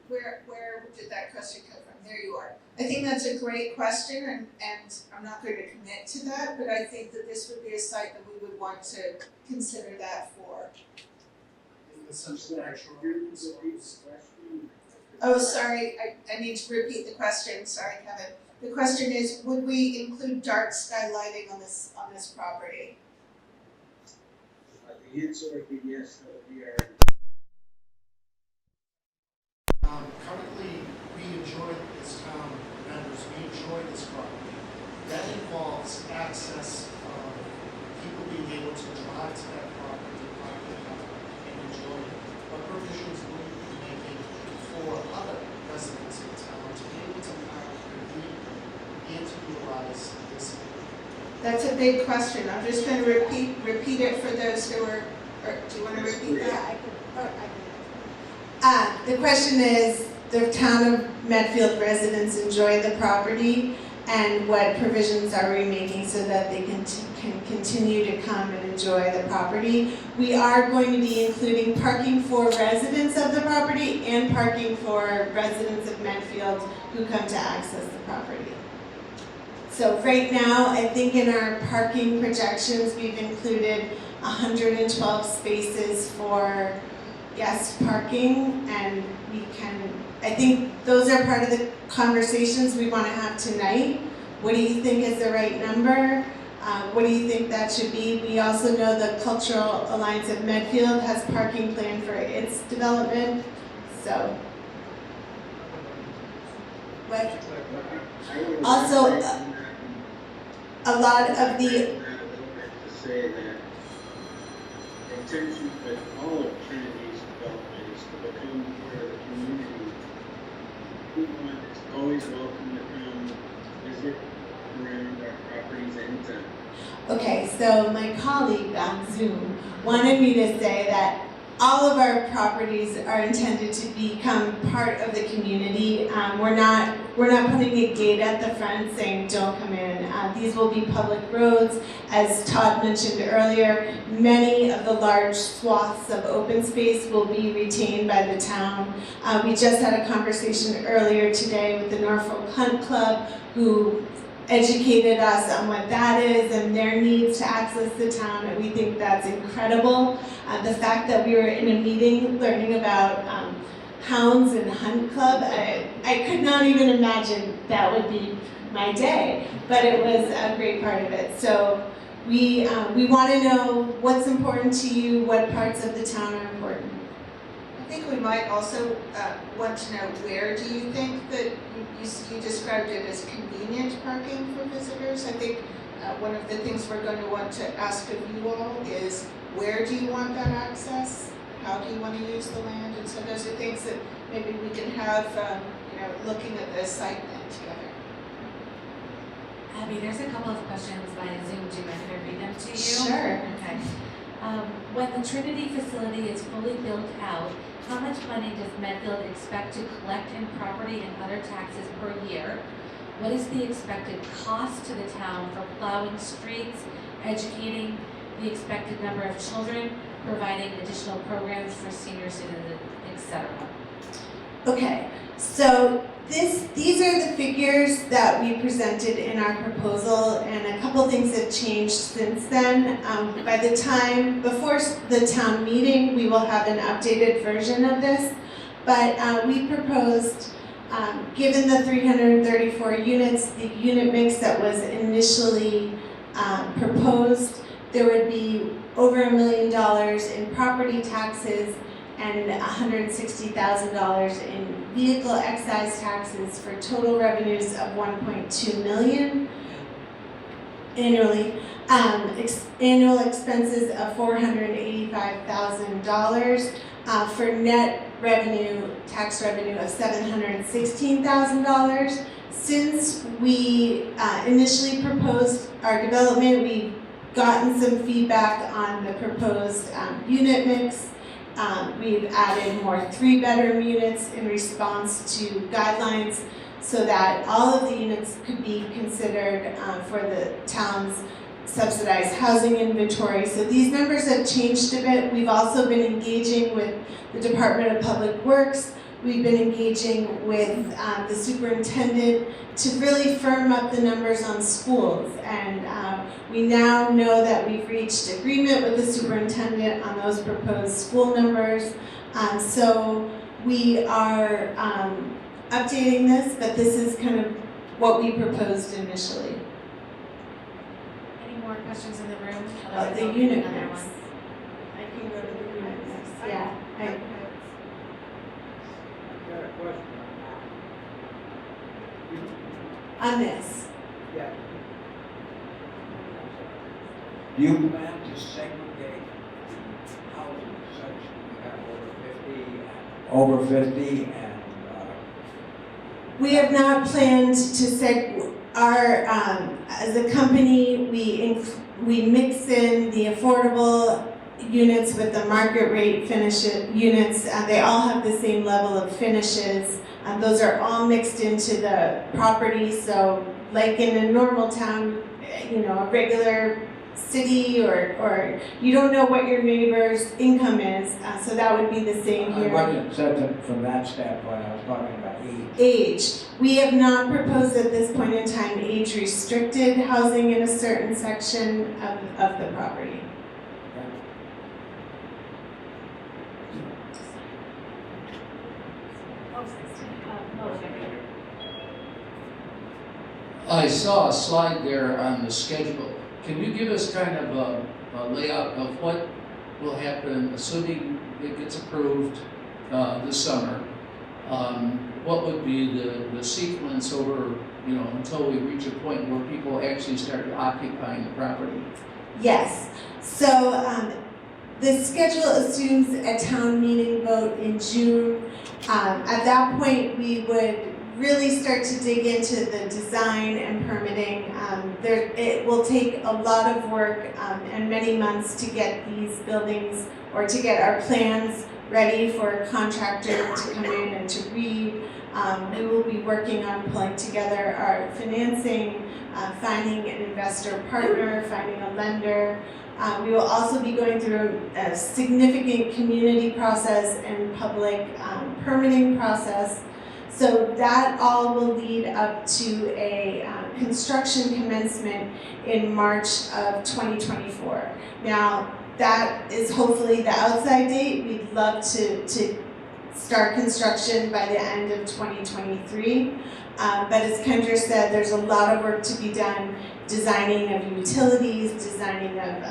Where did that question come from? There you are. I think that's a great question and I'm not going to commit to that, but I think that this would be a site that we would want to consider that for. In the sense of natural resources? Oh, sorry, I need to repeat the question. Sorry, Kevin. The question is, would we include dark sky lighting on this property? The answer would be yes, that would be our. Currently, we enjoy this town, members, we enjoy this property. That involves access of people being able to drive to that property, park their car, and enjoy it. What provisions will you be making for other residents in town to be able to park conveniently and to utilize this? That's a big question. I'm just going to repeat it for those who are, or do you want to repeat that? The question is, the town of Medfield residents enjoy the property and what provisions are we making so that they can continue to come and enjoy the property. We are going to be including parking for residents of the property and parking for residents of Medfield who come to access the property. So right now, I think in our parking projections, we've included 112 spaces for guest parking, and I think those are part of the conversations we want to have tonight. What do you think is the right number? What do you think that should be? We also know the Cultural Alliance of Medfield has parking planned for its development, so. What? Also, a lot of the. To say that the intention with all of Trinity's development is to become part of the community. Everyone is always welcome to come visit around our properties anytime. Okay, so my colleague on Zoom wanted me to say that all of our properties are intended to become part of the community. We're not putting a gate at the front saying don't come in. These will be public roads. As Todd mentioned earlier, many of the large swaths of open space will be retained by the town. We just had a conversation earlier today with the Norfolk Hunt Club, who educated us on what that is and their needs to access the town, and we think that's incredible. The fact that we were in a meeting learning about hounds and hunt club, I could not even imagine that would be my day, but it was a great part of it. So we want to know what's important to you, what parts of the town are important. I think we might also want to know, where do you think that you described it as convenient parking for visitors? I think one of the things we're going to want to ask of you all is, where do you want that access? How do you want to use the land? And so those are things that maybe we can have, looking at the site plan together. Abby, there's a couple of questions via Zoom. Do you mind if I read them to you? Sure. Okay. When the Trinity facility is fully built out, how much money does Medfield expect to collect in property and other taxes per year? What is the expected cost to the town for plowing streets, educating the expected number of children, providing additional programs for senior citizens, etc.? Okay, so these are the figures that we presented in our proposal, and a couple things have changed since then. By the time, before the town meeting, we will have an updated version of this, but we proposed, given the 334 units, the unit mix that was initially proposed, there would be over $1 million in property taxes and $160,000 in vehicle excise taxes for total revenues of $1.2 million annually. Annual expenses of $485,000 for net revenue, tax revenue of $716,000. Since we initially proposed our development, we've gotten some feedback on the proposed unit mix. We've added more 3-bedroom units in response to guidelines so that all of the units could be considered for the town's subsidized housing inventory. So these numbers have changed a bit. We've also been engaging with the Department of Public Works. We've been engaging with the superintendent to really firm up the numbers on schools. And we now know that we've reached agreement with the superintendent on those proposed school numbers. So we are updating this, but this is kind of what we proposed initially. Any more questions in the room? The unit mix. I can go to the unit mix, yeah. I've got a question On this. Yeah. Do you plan to segregate housing such that you have over 50 and We have not planned to as a company, we mix in the affordable units with the market rate units. They all have the same level of finishes. Those are all mixed into the property. So like in a normal town, a regular city or you don't know what your neighbor's income is. So that would be the same here. I wasn't said from that standpoint, I was talking about Age. We have not proposed at this point in time age-restricted housing in a certain section of the property. I saw a slide there on the schedule. Can you give us kind of a layout of what will happen, assuming it gets approved this summer? What would be the sequence over, until we reach a point where people actually start occupying the property? Yes. So the schedule assumes a town meeting vote in June. At that point, we would really start to dig into the design and permitting. It will take a lot of work and many months to get these buildings or to get our plans ready for a contractor to come in and to read. We will be working on pulling together our financing, finding an investor partner, finding a lender. We will also be going through a significant community process and public permitting process. So that all will lead up to a construction commencement in March of 2024. Now, that is hopefully the outside date. We'd love to start construction by the end of 2023. But as Kendra said, there's a lot of work to be done, designing of utilities, designing of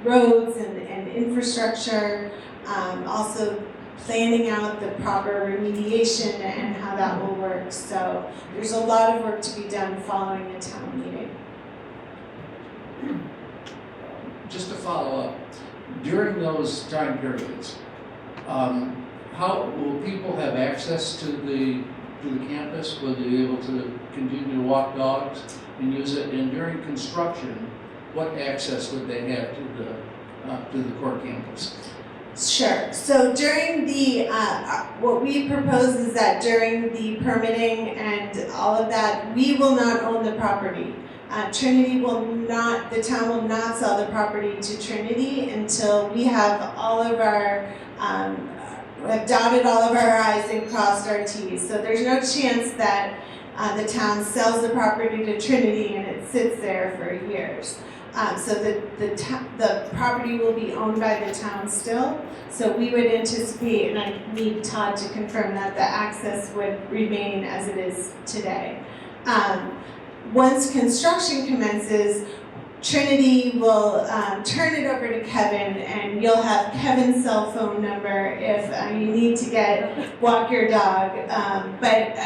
roads and infrastructure, also planning out the proper remediation and how that will work. So there's a lot of work to be done following a town meeting. Just to follow up, during those time periods, how will people have access to the campus? Will they be able to continue to walk dogs and use it? And during construction, what access would they have to the core campus? Sure. So during the, what we propose is that during the permitting and all of that, we will not own the property. Trinity will not, the town will not sell the property to Trinity until we have all of our, have dotted all of our i's and crossed our t's. So there's no chance that the town sells the property to Trinity and it sits there for years. So the property will be owned by the town still. So we would anticipate, and I need Todd to confirm that the access would remain as it is today. Once construction commences, Trinity will turn it over to Kevin, and you'll have Kevin's cell phone number if you need to walk your dog. But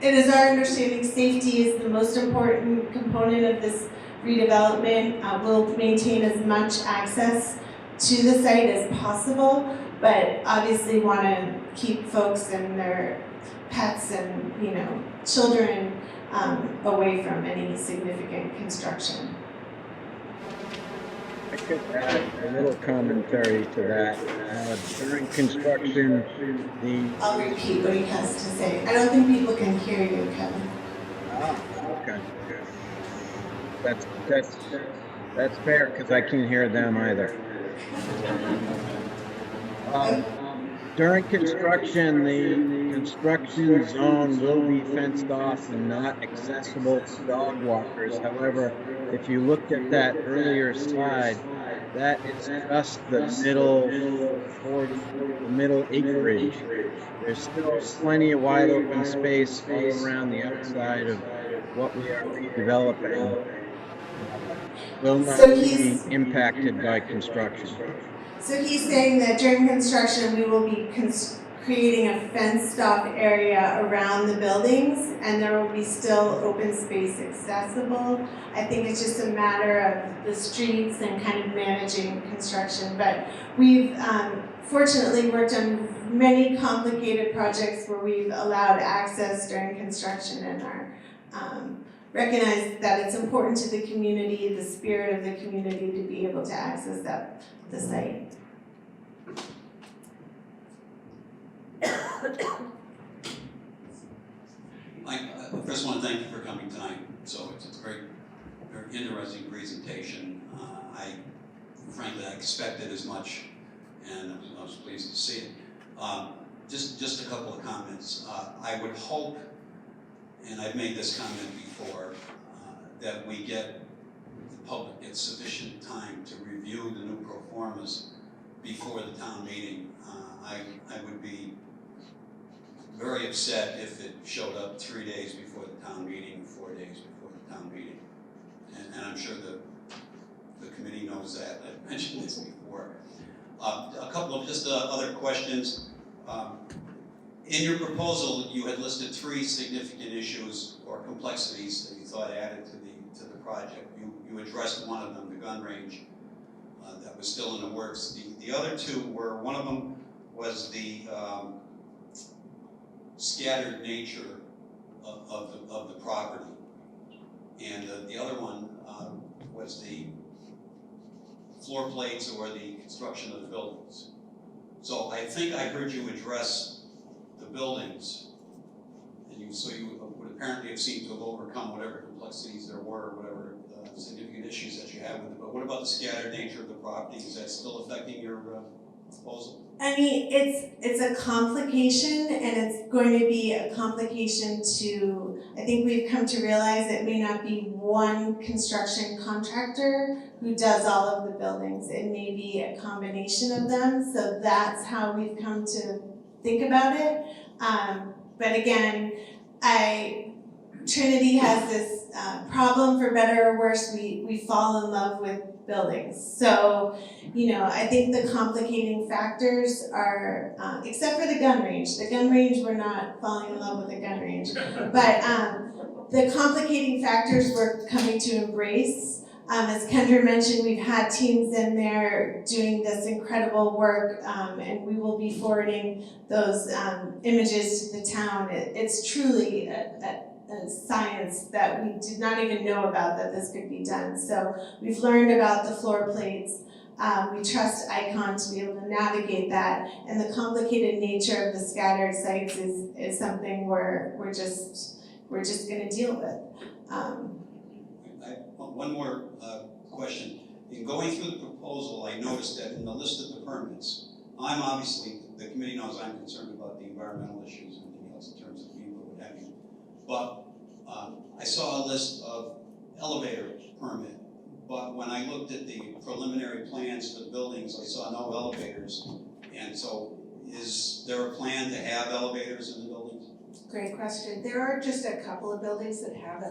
it is our understanding safety is the most important component of this redevelopment. We'll maintain as much access to the site as possible, but obviously want to keep folks and their pets and children away from any significant construction. I could add a little commentary to that. During construction, I'll repeat what he has to say. I don't think people can hear you, Kevin. Okay. That's fair, because I can't hear them either. During construction, the construction zone will be fenced off and not accessible to dog walkers. However, if you looked at that earlier slide, that is just the middle acreage. There's still plenty of wide open space all around the outside of what we are redeveloping. Will not be impacted by construction. So he's saying that during construction, we will be creating a fenced-off area around the buildings, and there will be still open space accessible. I think it's just a matter of the streets and kind of managing construction. But we've fortunately worked on many complicated projects where we've allowed access during construction and are recognize that it's important to the community, the spirit of the community, to be able to access the site. I first want to thank you for coming tonight. So it's a very interesting presentation. Frankly, I expected as much, and I was pleased to see it. Just a couple of comments. I would hope, and I've made this comment before, that we get the public gets sufficient time to review the new pro formas before the town meeting. I would be very upset if it showed up 3 days before the town meeting, 4 days before the town meeting. And I'm sure the committee knows that. I've mentioned this before. A couple of just other questions. In your proposal, you had listed 3 significant issues or complexities that you thought added to the project. You addressed one of them, the gun range, that was still in the works. The other 2 were, one of them was the scattered nature of the property, and the other one was the floor plates or the construction of the buildings. So I think I heard you address the buildings, and you would apparently have seemed to have overcome whatever complexities there were, whatever significant issues that you had with it. But what about the scattered nature of the property? Is that still affecting your proposal? I mean, it's a complication, and it's going to be a complication to, I think we've come to realize it may not be one construction contractor who does all of the buildings. It may be a combination of them, so that's how we've come to think about it. But again, Trinity has this problem, for better or worse, we fall in love with buildings. So, I think the complicating factors are, except for the gun range. The gun range, we're not falling in love with the gun range. But the complicating factors we're coming to embrace. As Kendra mentioned, we've had teams in there doing this incredible work, and we will be forwarding those images to the town. It's truly a science that we did not even know about, that this could be done. So we've learned about the floor plates. We trust ICON to be able to navigate that, and the complicated nature of the scattered sites is something we're just gonna deal with. One more question. In going through the proposal, I noticed that in the list of the permits, I'm obviously, the committee knows I'm concerned about the environmental issues and everything else in terms of view or what have you. But I saw a list of elevator permit, but when I looked at the preliminary plans for the buildings, I saw no elevators. And so is there a plan to have elevators in the buildings? Great question. There are just a couple of buildings that have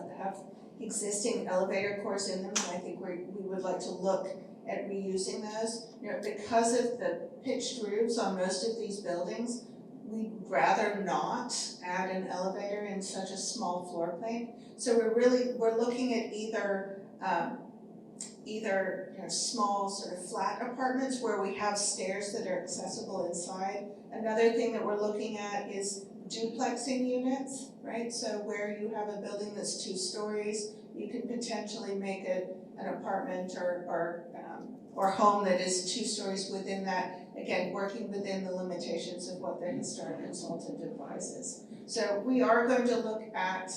existing elevator cores in them, and I think we would like to look at reusing those. You know, because of the pitched roofs on most of these buildings, we'd rather not add an elevator in such a small floor plane. So we're looking at either small sort of flat apartments where we have stairs that are accessible inside. Another thing that we're looking at is duplexing units, right? So where you have a building that's 2 stories, you can potentially make an apartment or home that is 2 stories within that, again, working within the limitations of what the historic consultant advises. So we are going to look at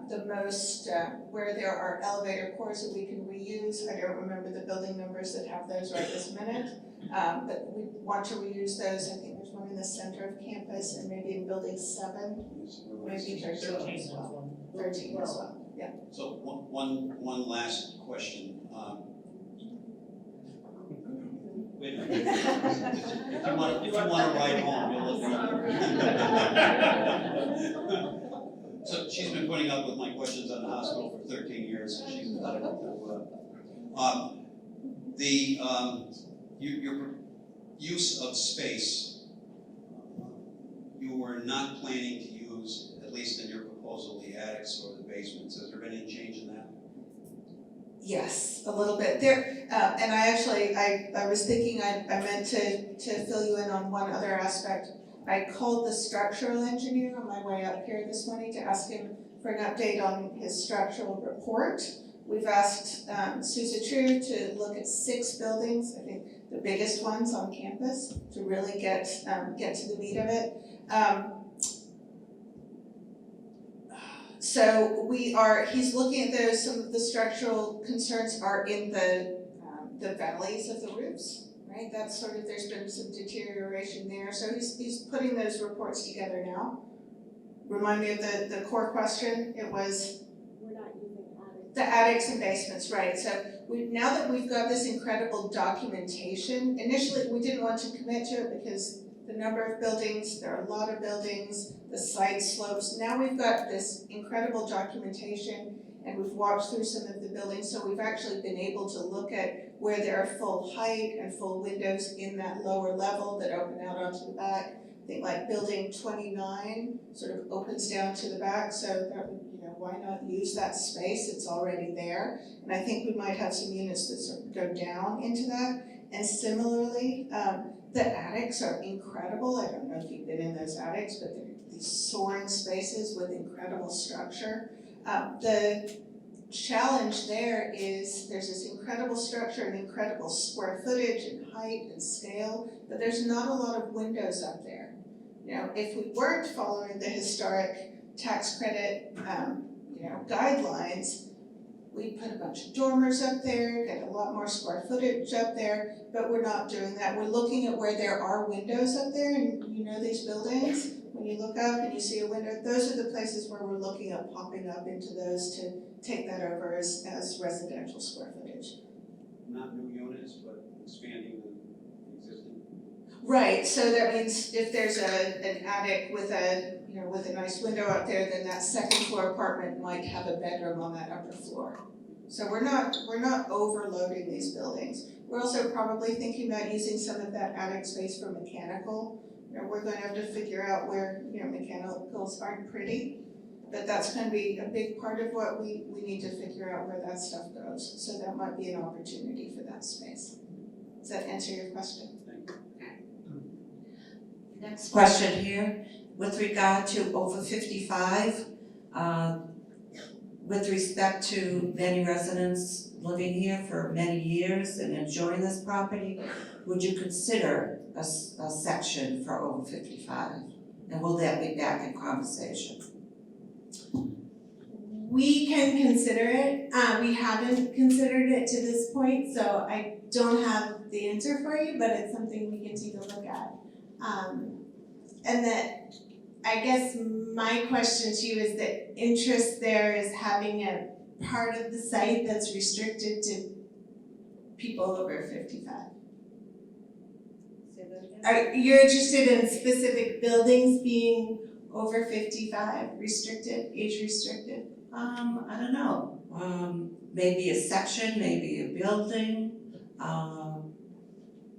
the most, where there are elevator cores that we can reuse. I don't remember the building numbers that have those right this minute, but we want to reuse those. I think there's one in the center of campus and maybe in building 7, maybe 13 as well. 13 as well, yeah. So one last question. Wait a minute. If you want to ride home, you'll look. So she's been putting up with my questions on the hospital for 13 years, so she's entitled to. Your use of space, you were not planning to use, at least in your proposal, the attics or the basements. Has there been any change in that? Yes, a little bit there, and I was thinking I meant to fill you in on one other aspect. I called the structural engineer on my way up here this morning to ask him for an update on his structural report. We've asked Susa True to look at 6 buildings, I think the biggest ones on campus, to really get to the meat of it. So he's looking at those. Some of the structural concerns are in the valleys of the roofs. Right, that's sort of, there's been some deterioration there, so he's putting those reports together now. Remind me of the core question. It was We're not using attics. the attics and basements, right? So now that we've got this incredible documentation, initially we didn't want to commit to it because the number of buildings, there are a lot of buildings, the site slopes. Now we've got this incredible documentation, and we've walked through some of the buildings, so we've actually been able to look at where there are full height and full windows in that lower level that open out onto the back. I think like building 29 sort of opens down to the back, so that would, why not use that space? It's already there. And I think we might have some units that sort of go down into that. And similarly, the attics are incredible. I don't know if you've been in those attics, but they're these soaring spaces with incredible structure. The challenge there is there's this incredible structure and incredible square footage and height and scale, but there's not a lot of windows up there. If we weren't following the historic tax credit, guidelines, we'd put a bunch of dormers up there, get a lot more square footage up there, but we're not doing that. We're looking at where there are windows up there, and these buildings, when you look up and you see a window, those are the places where we're looking at popping up into those to take that over as residential square footage. Not new units, but expanding the existing. Right, so that means if there's an attic with a nice window up there, then that second floor apartment might have a bedroom on that upper floor. So we're not overloading these buildings. We're also probably thinking about using some of that attic space for mechanical. We're going to have to figure out where mechanicals aren't pretty, but that's going to be a big part of what we need to figure out where that stuff goes. So that might be an opportunity for that space. Does that answer your question? Next question here, with regard to over 55, with respect to many residents living here for many years and enjoying this property, would you consider a section for over 55? And will that be back in conversation? We can consider it. We haven't considered it to this point, so I don't have the answer for you, but it's something we can take a look at. And that, I guess my question to you is the interest there is having a part of the site that's restricted to people over 55. You're interested in specific buildings being over 55, restricted, age restricted? I don't know, maybe a section, maybe a building,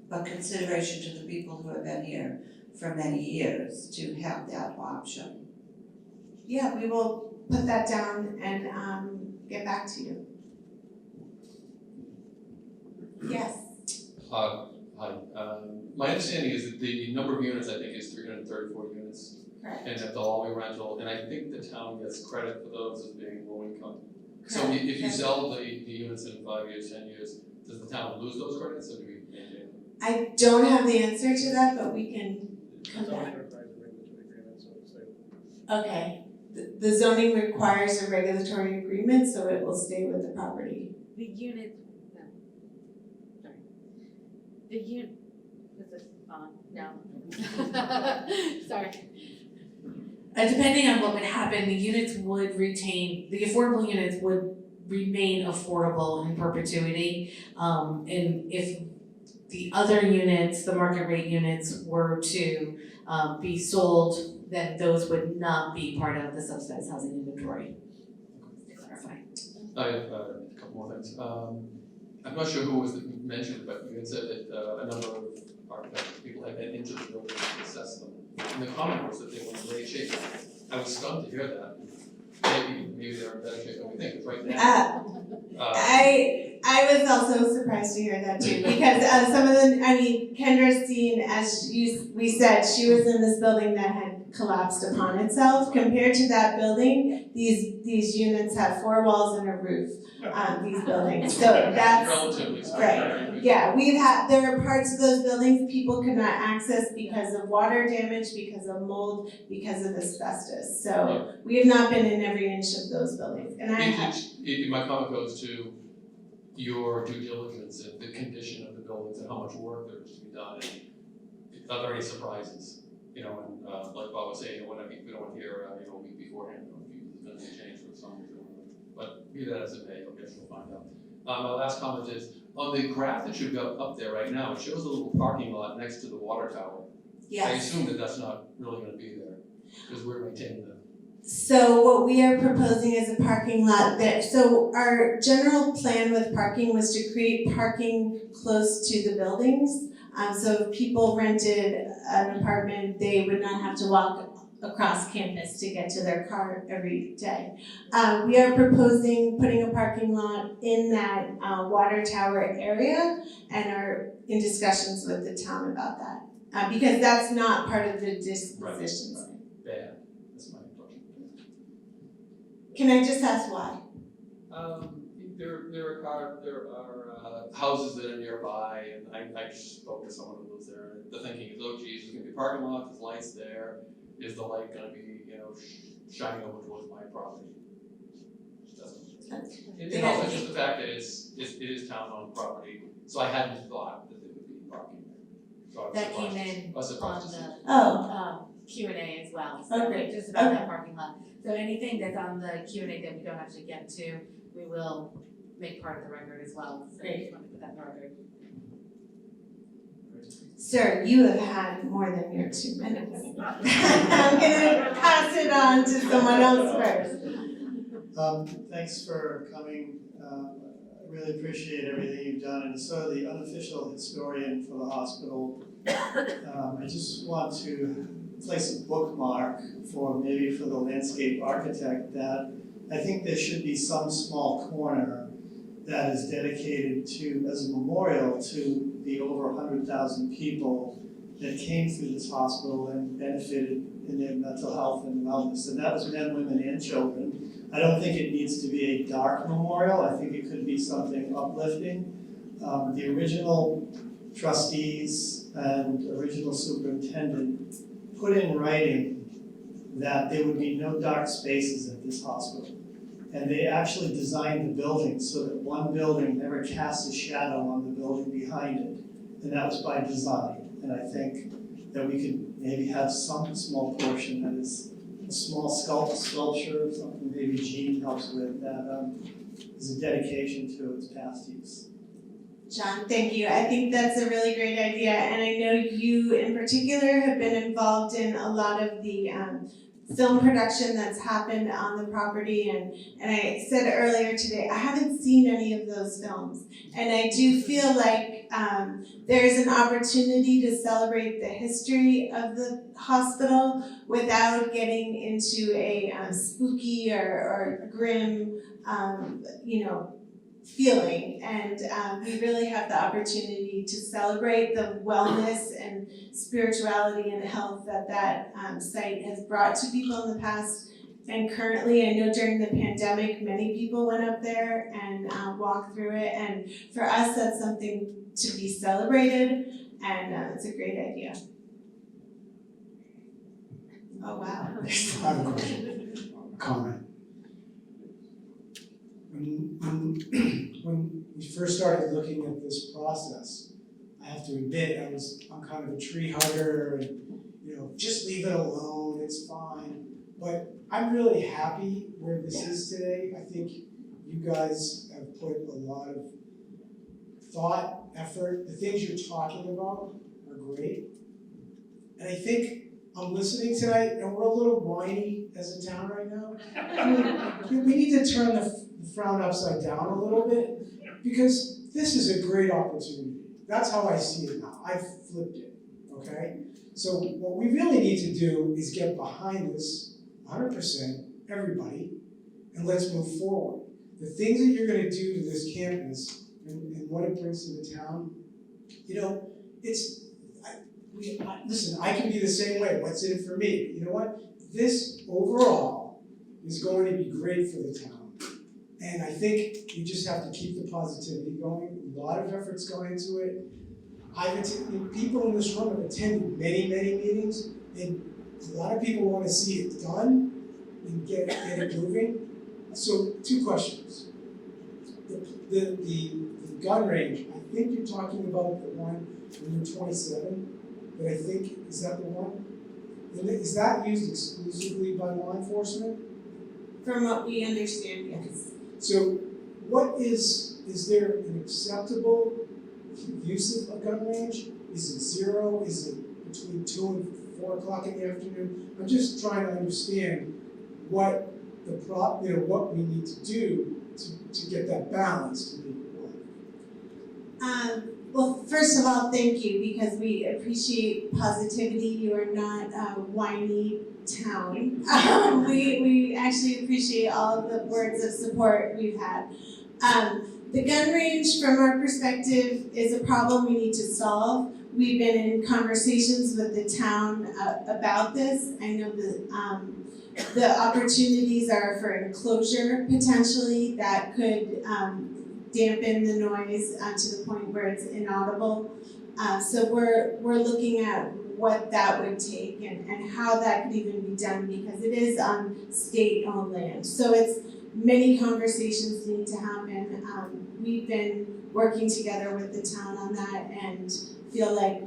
but consideration to the people who have been here for many years to have that option. Yeah, we will put that down and get back to you. Yes. Hi. My understanding is that the number of units, I think, is 334 units. Correct. And that they'll all be rental, and I think the town gets credit for those as being low income. So Correct. if you sell the units in 5 years, 10 years, does the town lose those credits, or do we maintain them? I don't have the answer to that, but we can come back. Okay. The zoning requires a regulatory agreement, so it will stay with the property. The unit, no, sorry. The unit, is this on? No. Sorry. Depending on what would happen, the units would retain, the affordable units would remain affordable in perpetuity. And if the other units, the market rate units, were to be sold, then those would not be part of the subsidized housing inventory, to clarify. I have a couple more things. I'm not sure who was mentioned, but you had said that a number of architects, people had been into the building to assess them. And the comment was that they were in great shape. I was stunned to hear that. Maybe they're in better shape than we think, because right now. I was also surprised to hear that too, because some of the, Kendra's seen, as we said, she was in this building that had collapsed upon itself. Compared to that building, these units have 4 walls and a roof, these buildings, so that's. Relatively Right, yeah, there are parts of those buildings people could not access because of water damage, because of mold, because of asbestos. So we have not been in every inch of those buildings, and My comment goes to your due diligence and the condition of the buildings and how much work there is to be done. And are there any surprises? You know, and like Bob was saying, we don't want to hear a week beforehand, there's going to be change for some reason. But be that as it may, I guess we'll find out. My last comment is, on the graph that you've got up there right now, it shows a little parking lot next to the water tower. yes. I assume that that's not really going to be there, because we're maintaining the. So what we are proposing is a parking lot so our general plan with parking was to create parking close to the buildings. So if people rented an apartment, they would not have to walk across campus to get to their car every day. We are proposing putting a parking lot in that water tower area and are in discussions with the town about that. Because that's not part of the dispositions. Bad. That's my impression. Can I just ask why? There are houses that are nearby, and I just spoke to someone who lives there. The thinking is, oh geez, there's gonna be a parking lot, there's lights there. Is the light gonna be, shining over towards my property? It's just the fact that it is town-owned property, so I hadn't thought that there would be parking there. So I was That surprised. came in I was surprised to see. Q&A as well, so just about that parking lot. So anything that's on the Q&A that we don't actually get to, we will make part of the record as well. So I just want to put that in the record. Sir, you have had more than your 2 minutes. I'm gonna pass it on to someone else first. Thanks for coming. I really appreciate everything you've done, and so the unofficial historian for the hospital. I just want to place a bookmark for the landscape architect that I think there should be some small corner that is dedicated to, as a memorial to the over 100,000 people that came through this hospital and benefited in their mental health and wellness. And that was men, women, and children. I don't think it needs to be a dark memorial, I think it could be something uplifting. The original trustees and original superintendent put in writing that there would be no dark spaces at this hospital. And they actually designed the building so that one building never casts a shadow on the building behind it. And that was by design. And I think that we could maybe have some small portion that is a small sculpture or something maybe Jean helps with that is a dedication to its past use. John, thank you. I think that's a really great idea, and I know you in particular have been involved in a lot of the film production that's happened on the property, and I said earlier today, I haven't seen any of those films, and I do feel like there's an opportunity to celebrate the history of the hospital without getting into a spooky or grim, feeling, and we really have the opportunity to celebrate the wellness and spirituality and health that site has brought to people in the past. And currently, I know during the pandemic, many people went up there and walked through it, and for us, that's something to be celebrated, and it's a great idea. Oh, wow. I have a question, a comment. When we first started looking at this process, I have to admit, I'm kind of a tree hugger and, just leave it alone, it's fine. But I'm really happy where this is today. I think you guys have put a lot of thought, effort. The things you're talking about are great. And I think I'm listening tonight, and we're a little whiny as a town right now. We need to turn the frown upside down a little bit, because this is a great opportunity. That's how I see it now. I've flipped it, okay? So what we really need to do is get behind this 100%, everybody, and let's move forward. The things that you're gonna do to this campus and what it brings to the town, listen, I can be the same way. What's in it for me? You know what? This overall is going to be great for the town. And I think you just have to keep the positivity going. A lot of effort's gone into it. People in this room have attended many, many meetings, and a lot of people want to see it done and get it moving. So 2 questions. The gun range, I think you're talking about the one on Route 27. But I think, is that the one? And is that used exclusively by law enforcement? From what we understand, yes. So is there an acceptable use of a gun range? Is it 0? Is it between 2 and 4 o'clock in the afternoon? I'm just trying to understand what what we need to do to get that balance to be right. Well, first of all, thank you, because we appreciate positivity. You are not a whiny town. We actually appreciate all of the words of support we've had. The gun range, from our perspective, is a problem we need to solve. We've been in conversations with the town about this. I know the opportunities are for enclosure potentially that could dampen the noise to the point where it's inaudible. So we're looking at what that would take and how that could even be done, because it is on state-owned land. So it's many conversations need to happen. We've been working together with the town on that and feel like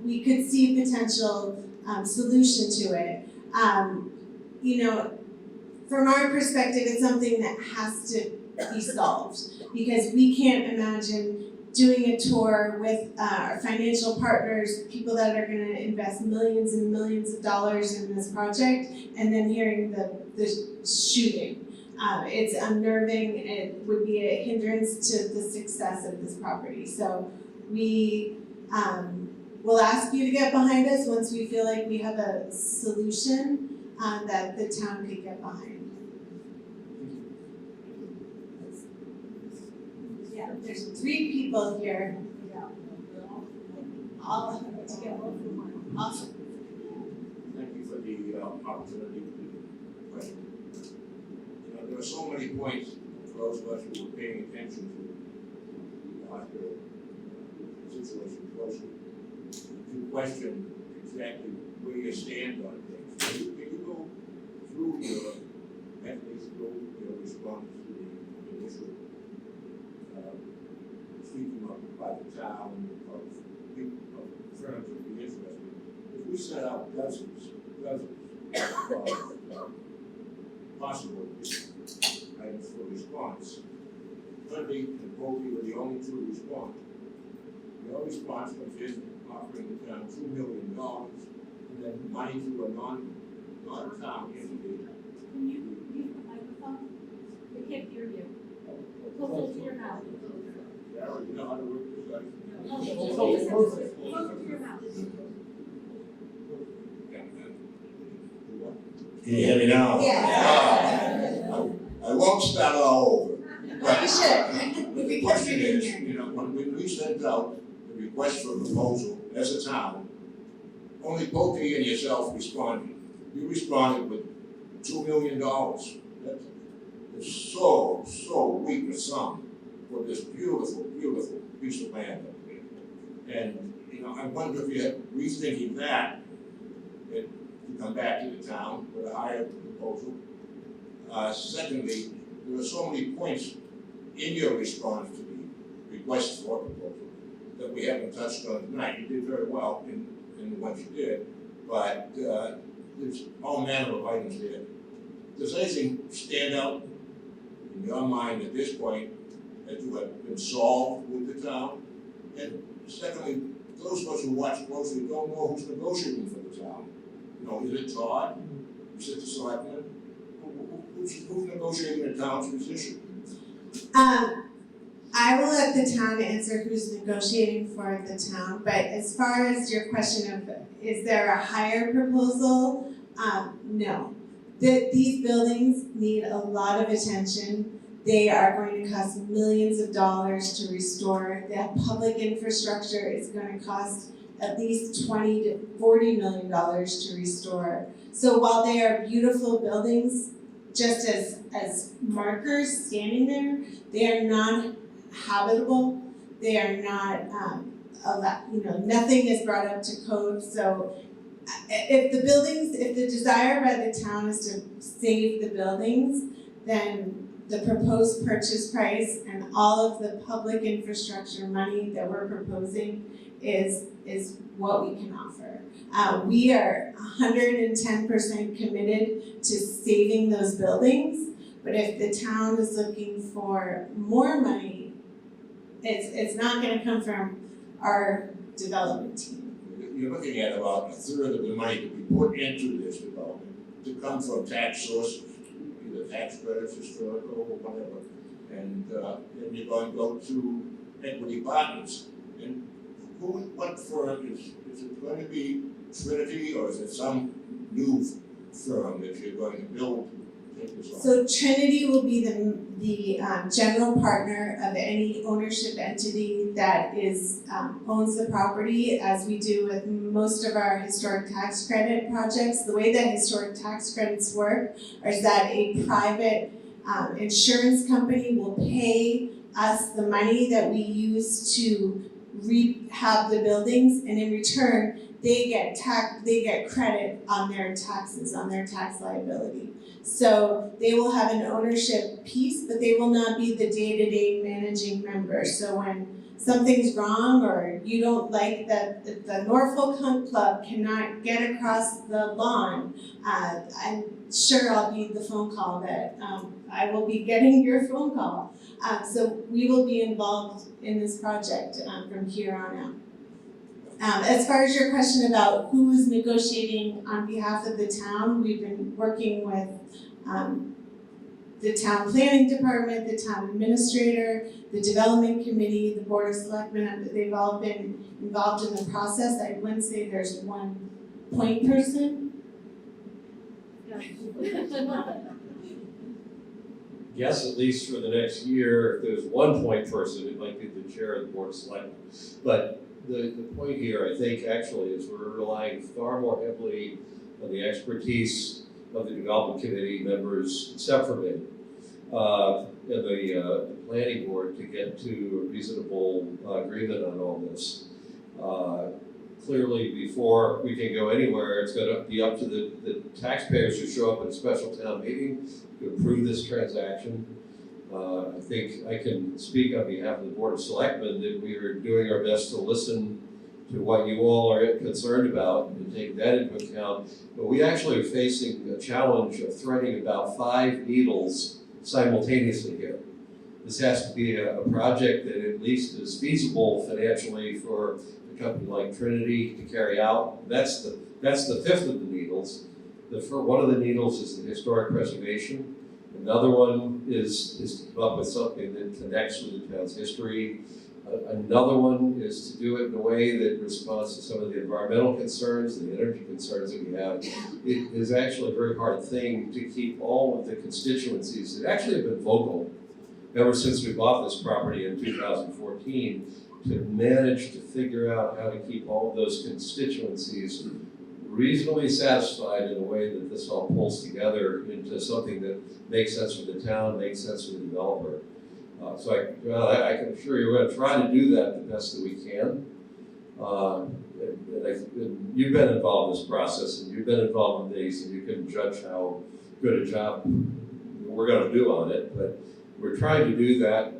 we could see a potential solution to it. From our perspective, it's something that has to be solved, because we can't imagine doing a tour with our financial partners, people that are gonna invest millions and millions of dollars in this project, and then hearing the shooting. It's unnerving, it would be a hindrance to the success of this property. So we will ask you to get behind us once we feel like we have a solution that the town could get behind. Yeah, there's 3 people here. All together. Awesome. Thank you for the opportunity. are so many points for those of us who are paying attention to the hospital situation closely to question exactly where you stand on things. Can you go through your, at least through your response to the initial speaking up by the town of firms that would be interested? If we set out dozens of possible items for response, Trinity and Brookline were the only two to respond. No response from his offering the town $2 million and then money to a non-town entity. Can you use the microphone? We can't hear you. Closer to your mouth. Sarah, you know how to work this out? Closer to your mouth. Can you hear me now? Yes. I won't start all over. You should. But the question is, you know, when we sent out the request for proposal as a town, only Pokey and yourself responded. You responded with $2 million. That is so weak a sum for this beautiful piece of land up there. And, you know, I wonder if you're rethinking that, to come back to the town with a higher proposal. Secondly, there are so many points in your response to the request for proposal that we haven't touched on tonight. You did very well in the ones you did, but there's all manner of items there. Does anything stand out in your mind at this point that you have been solved with the town? And secondly, those of us who watch closely don't know who's negotiating for the town. You know, is it Todd? Is it the selectmen? Who's negotiating the town's position? I will let the town answer who's negotiating for the town, but as far as your question of is there a higher proposal, no. These buildings need a lot of attention. They are going to cost millions of dollars to restore. The public infrastructure is going to cost at least $20 to $40 million to restore. So while they are beautiful buildings, just as markers standing there, they are not habitable. They are not, nothing is brought up to code. So if the desire by the town is to save the buildings, then the proposed purchase price and all of the public infrastructure money that we're proposing is what we can offer. We are 110% committed to saving those buildings, but if the town is looking for more money, it's not going to come from our development team. You're looking at about a third of the money to be put into this development to come from tax sources, either tax credits, historical, or whatever, and then you're going to go to equity partners. And what firm is it going to be Trinity, or is it some new firm that you're going to build? So Trinity will be the general partner of any ownership entity that owns the property, as we do with most of our historic tax credit projects. The way that historic tax credits work is that a private insurance company will pay us the money that we use to rehab the buildings, and in return they get credit on their taxes, on their tax liability. So they will have an ownership piece, but they will not be the day-to-day managing member. So when something's wrong, or you don't like that the Norfolk Hunt Club cannot get across the lawn, I'm sure I'll be the phone call that I will be getting your phone call. So we will be involved in this project from here on out. As far as your question about who is negotiating on behalf of the town, we've been working with the town planning department, the town administrator, the development committee, the board of selectmen. They've all been involved in the process. I wouldn't say there's one point person. Guess at least for the next year, if there's one point person, it might be the chair of the board of selectmen. But the point here, I think, actually, is we're relying far more heavily on the expertise of the development committee members, except for me. and the planning board to get to a reasonable agreement on all this. Clearly, before we can go anywhere, it's gonna be up to the taxpayers who show up at a special town meeting to approve this transaction. I think I can speak on behalf of the Board of Selectmen that we are doing our best to listen to what you all are concerned about and take that into account. But we actually are facing a challenge of threading about 5 needles simultaneously here. This has to be a project that at least is feasible financially for a company like Trinity to carry out. That's the 5th of the needles. One of the needles is the historic preservation. Another one is to come up with something that connects with the town's history. Another one is to do it in a way that responds to some of the environmental concerns, the energy concerns that we have. It is actually a very hard thing to keep all of the constituencies that actually have been vocal ever since we bought this property in 2014 to manage to figure out how to keep all of those constituencies reasonably satisfied in a way that this all pulls together into something that makes sense for the town, makes sense for the developer. So I can assure you we're going to try to do that the best that we can. And you've been involved in this process, and you've been involved in these, and you can judge how good a job we're going to do on it. But we're trying to do that.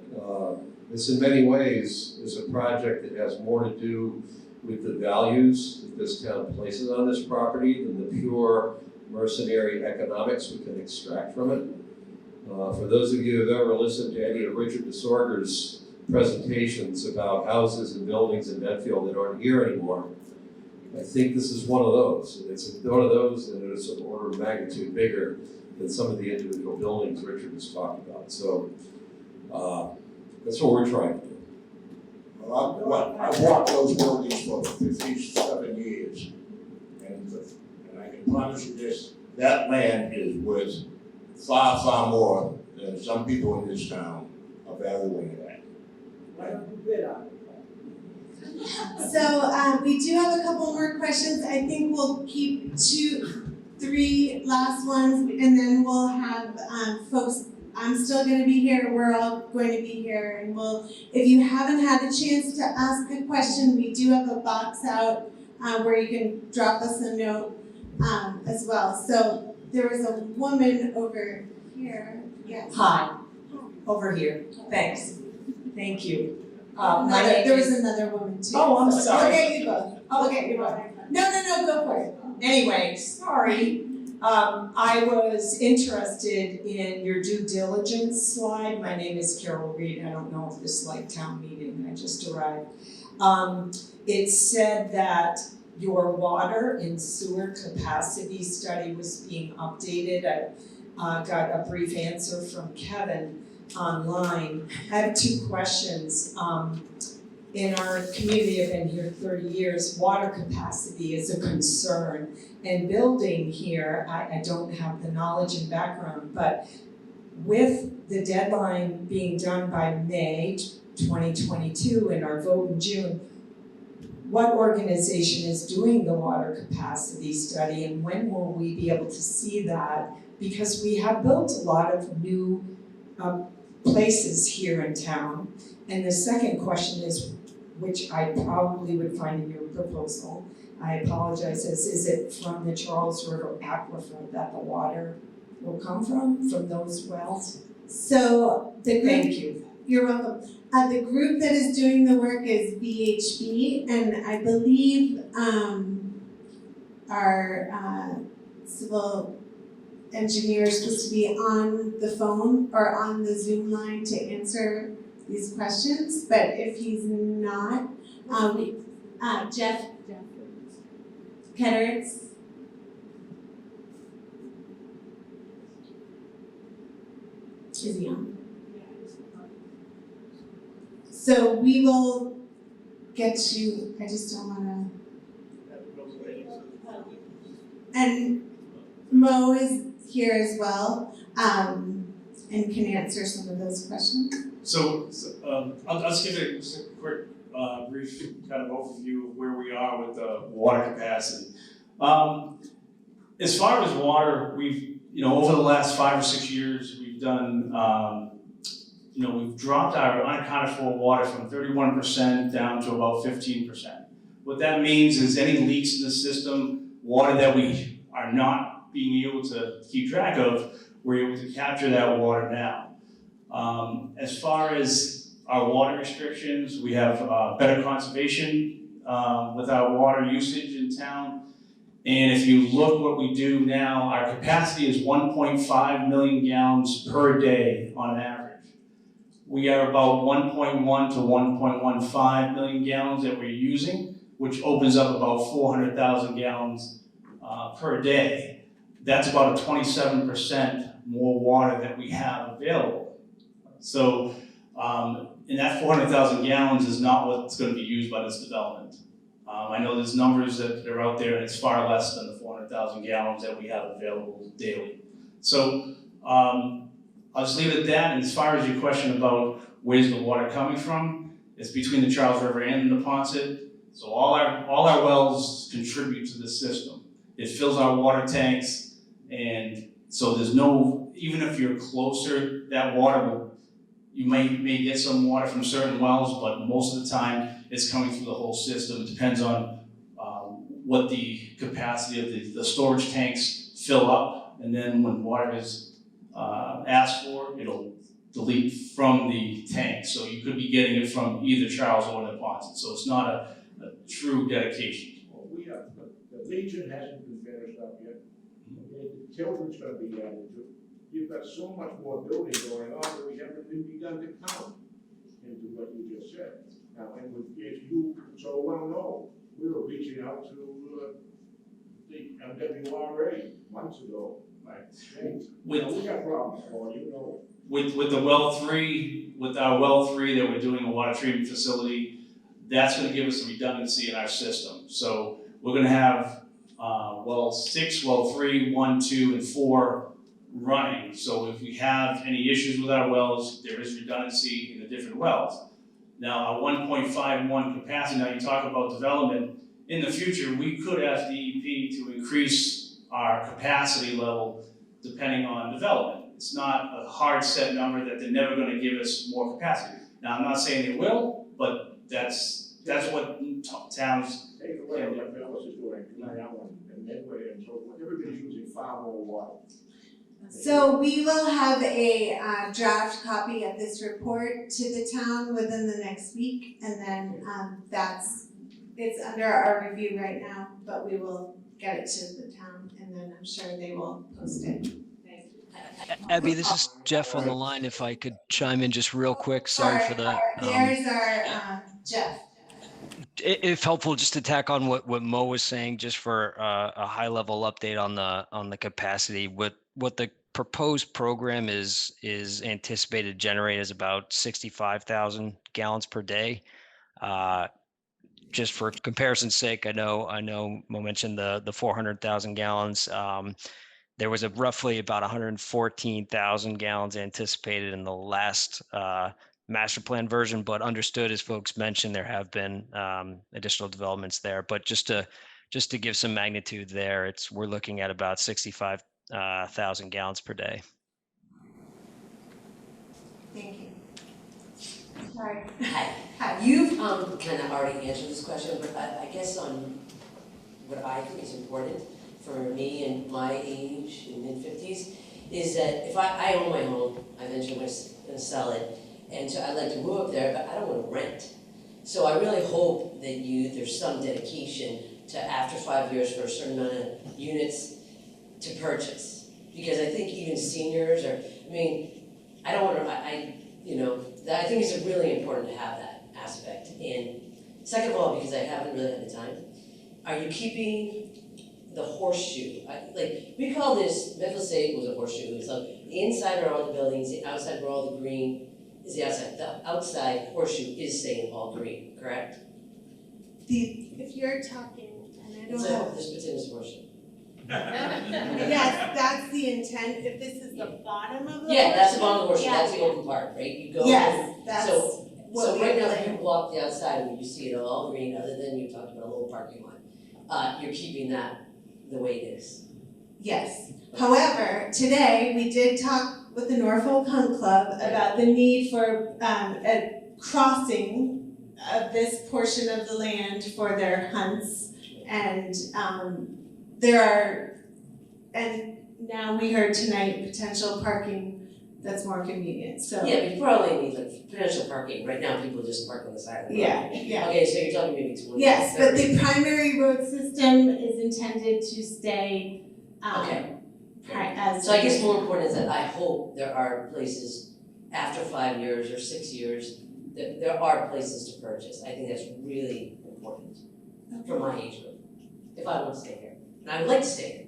This, in many ways, is a project that has more to do with the values that this town places on this property than the pure mercenary economics we can extract from it. For those of you who have ever listened to any of Richard DeSorger's presentations about houses and buildings in Medfield that aren't here anymore, I think this is one of those. It's one of those that is an order of magnitude bigger than some of the individual buildings Richard has talked about. So that's what we're trying to do. Well, I've walked those buildings for 57 years, and I can promise you this, that land is worth far, far more than some people in this town are valuing it at. Why don't you bid on it? So we do have a couple more questions. I think we'll keep 2, 3 last ones, and then we'll have folks. I'm still going to be here. We're all going to be here, and if you haven't had a chance to ask a question, we do have a box out where you can drop us a note as well. So there was a woman over here. Yes. Hi, over here. Thanks. Thank you. There was another woman too. Oh, I'm sorry. We'll get you both. We'll get you both. No, go for it. Anyway, sorry. I was interested in your due diligence slide. My name is Carol Reed. I don't know if this is like town meeting. I just arrived. It said that your water and sewer capacity study was being updated. I got a brief answer from Kevin online. I have 2 questions. In our community, I've been here 30 years, water capacity is a concern. And building here, I don't have the knowledge and background, but with the deadline being done by May 2022 and our vote in June, what organization is doing the water capacity study, and when will we be able to see that? Because we have built a lot of new places here in town. And the second question is, which I probably would find in your proposal, I apologize, is it from the Charles River Aquifer that the water will come from those wells? So the group, Thank you. You're welcome. The group that is doing the work is BHB, and I believe our civil engineer is supposed to be on the phone or on the Zoom line to answer these questions, but if he's not, Jeff Ketteritz. Is he on? So we will get you, I just don't wanna. And Mo is here as well, and can answer some of those questions. So I'll just give it just a quick, brief kind of overview of where we are with the water capacity. As far as water, we've, over the last 5 or 6 years, we've done, we've dropped our unaccounted for water from 31% down to about 15%. What that means is any leaks in the system, water that we are not being able to keep track of, we're able to capture that water now. As far as our water restrictions, we have better conservation with our water usage in town. And if you look what we do now, our capacity is 1.5 million gallons per day on average. We are about 1.1 to 1.15 million gallons that we're using, which opens up about 400,000 gallons per day. That's about a 27% more water that we have available. So, and that 400,000 gallons is not what's going to be used by this development. I know there's numbers that are out there, and it's far less than the 400,000 gallons that we have available daily. So I'll just leave it at that. And as far as your question about where's the water coming from, it's between the Charles River and the Neponset. So all our wells contribute to the system. It fills our water tanks, and so there's no, even if you're closer, that water will, you may get some water from certain wells, but most of the time it's coming through the whole system. It depends on what the capacity of the storage tanks fill up, and then when water is asked for, it'll delete from the tank. So you could be getting it from either Charles or Neponset. So it's not a true dedication. Well, the Legion hasn't been finished up yet. The children's gonna be added to. You've got so much more building going on that we haven't even begun to count into what you just said. Now, and if you so well know, we were reaching out to the MWRA months ago. Right. We got problems, With the well 3, with our well 3 that we're doing a water treatment facility, that's going to give us some redundancy in our system. So we're going to have well 6, well 3, 1, 2, and 4 running. So if we have any issues with our wells, there is redundancy in the different wells. Now, our 1.51 capacity, now you talk about development, in the future, we could ask DEP to increase our capacity level depending on development. It's not a hard set number that they're never going to give us more capacity. Now, I'm not saying they will, but that's what towns. Take away what Dallas is doing, and Medway, and so everybody's using far more water. So we will have a draft copy of this report to the town within the next week, and then it's under our review right now, but we will get it to the town, and then I'm sure they will post it. Abby, this is Jeff on the line. If I could chime in just real quick, sorry for that. There's our Jeff. If helpful, just to tack on what Mo was saying, just for a high level update on the capacity. What the proposed program is anticipated to generate is about 65,000 gallons per day. Just for comparison's sake, I know Mo mentioned the 400,000 gallons. There was roughly about 114,000 gallons anticipated in the last master plan version, but understood, as folks mentioned, there have been additional developments there. But just to give some magnitude there, we're looking at about 65,000 gallons per day. Thank you. Sorry. Hi. You've kind of already answered this question, but I guess on what I think is important for me and my age, in mid-50s, is that if I own my home, I eventually want to sell it, and so I'd like to move up there, but I don't want to rent. So I really hope that there's some dedication to, after 5 years, for a certain amount of units to purchase. Because I think even seniors I don't want to, I think it's really important to have that aspect. And second of all, because I haven't really had the time, are you keeping the horseshoe? We call this, Medfield State was a horseshoe. So the inside are all the buildings, the outside were all the green, is the outside. The outside horseshoe is staying all green, correct? If you're talking, and I don't have. This particular horseshoe. Yes, that's the intent. If this is the bottom of the Yeah, that's the bottom of the horseshoe. That's the open part, right? You go. Yes, that's so right now, if you block the outside and you see it all green, other than you talked about a little parking lot, you're keeping that the way it is. Yes. However, today we did talk with the Norfolk Hunt Club about the need for a crossing of this portion of the land for their hunts. And and now we heard tonight potential parking that's more convenient, so. Yeah, we probably need like potential parking, right now people just park on the side of the road. Yeah. Okay, so you're talking maybe 20. Yes, but the primary road system is intended to stay, Okay. as. So I guess more important is that I hope there are places after 5 years or 6 years, that there are places to purchase. I think that's really important for my age group, if I want to stay here. And I would like to stay here.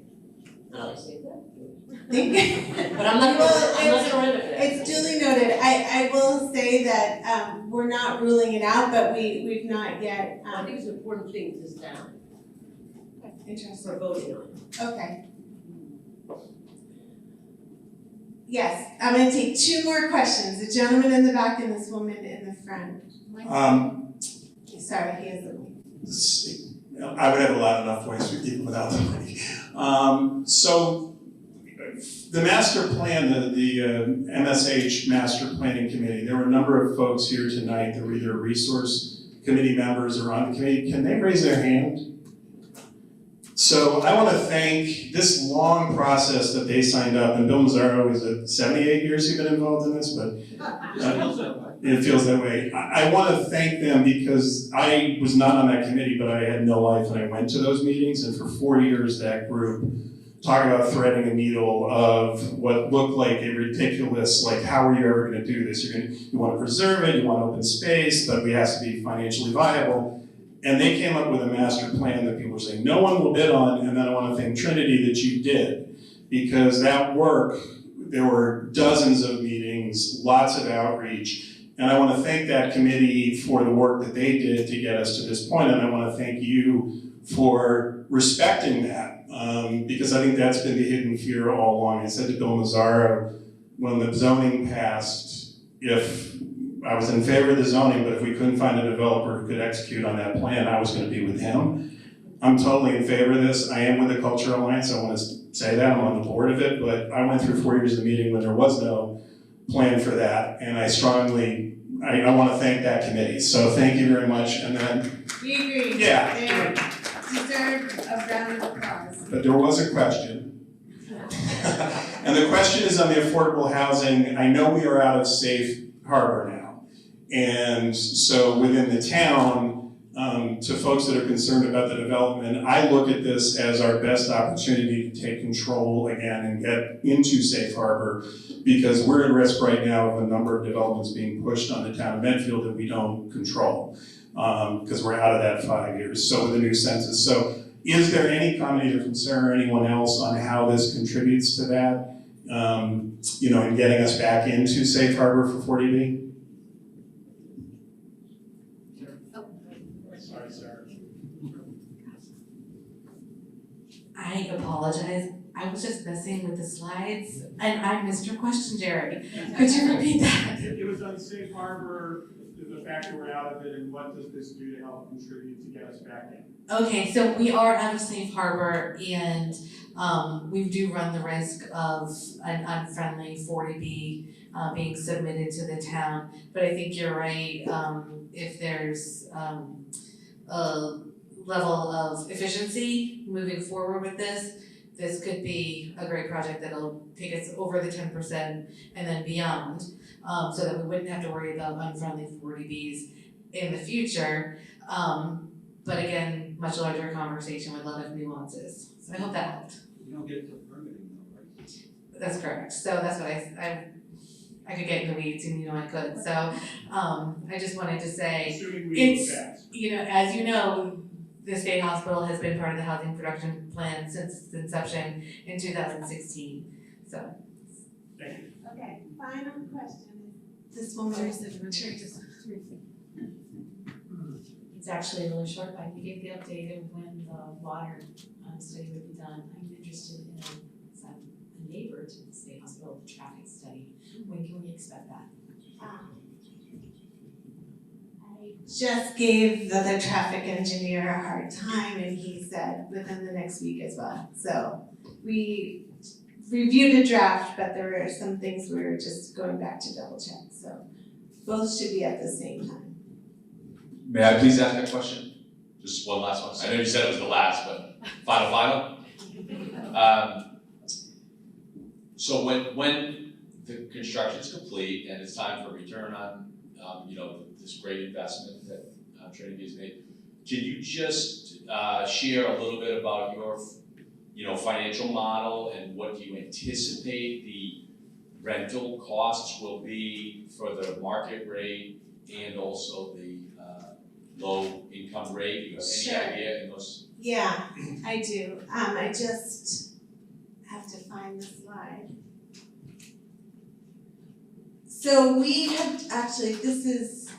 And I like to stay there. But I'm not gonna rent it for that. It's duly noted. I will say that, we're not ruling it out, but we've not yet, I think it's an important thing to this town. Interesting. For voting on. Okay. Yes, I'm gonna take 2 more questions. The gentleman in the back and this woman in the front. Sorry, he has the. I would have a loud enough voice even without the mic. So the master plan, the MSH Master Planning Committee, there were a number of folks here tonight that were either resource committee members or on the committee. Can they raise their hand? So I want to thank this long process that they signed up, and Bill Mazzaro is at 78 years he's been involved in this, but it feels that way. I want to thank them because I was not on that committee, but I had no life and I went to those meetings, and for 4 years that group talked about threading a needle of what looked like a ridiculous, like how are you ever going to do this? You want to preserve it, you want open space, but it has to be financially viable. And they came up with a master plan that people were saying, no one will bid on, and then I want to thank Trinity that you did. Because that work, there were dozens of meetings, lots of outreach, and I want to thank that committee for the work that they did to get us to this point, and I want to thank you for respecting that, because I think that's been the hidden fear all along. I said to Bill Mazzaro, when the zoning passed, if I was in favor of the zoning, but if we couldn't find a developer who could execute on that plan, I was going to be with him. I'm totally in favor of this. I am with the Cultural Alliance. I want to say that. I'm on the board of it, but I went through 4 years of the meeting when there was no plan for that, and I want to thank that committee. So thank you very much. And then We agree. Yeah. They deserve a round of applause. But there was a question. And the question is on the affordable housing. I know we are out of safe harbor now. And so within the town, to folks that are concerned about the development, I look at this as our best opportunity to take control again and get into safe harbor, because we're at risk right now of a number of developments being pushed on the town of Medfield that we don't control, because we're out of that 5 years. So with the new census. So is there any comment or concern or anyone else on how this contributes to that, in getting us back into safe harbor for 40B? I apologize. I was just messing with the slides and I missed your question, Jerry. Could you repeat that? It was on safe harbor, the fact that we're out of it, and what does this do to help contribute to get us back in? Okay, so we are out of safe harbor and we do run the risk of an unfriendly 40B being submitted to the town. But I think you're right, if there's a level of efficiency moving forward with this could be a great project that'll take us over the 10% and then beyond, so that we wouldn't have to worry about unfriendly 40Bs in the future. But again, much larger conversation with a lot of nuances. So I hope that helped. You don't get to permitting though, right? That's correct. So that's what I could get in the weeds and I could. So I just wanted to say, it's, as you know, the state hospital has been part of the housing production plan since its inception in 2016. So. Okay, final question. This woman is It's actually really short, but you gave the update of when the water study would be done. I'm interested in, as I'm a neighbor to the state hospital, the traffic study. When can we expect that? I just gave the traffic engineer a hard time and he said within the next week as well. So reviewed a draft, but there were some things we were just going back to double check, so both should be at the same time. May I please ask a question? Just one last one. I know you said it was the last, but final. So when the construction's complete and it's time for return on, this great investment that Trinity has made, can you just share a little bit about your, financial model and what you anticipate the rental costs will be for the market rate and also the low income rate? You have any idea in those? Yeah, I do. I just have to find the slide. So we have actually, this is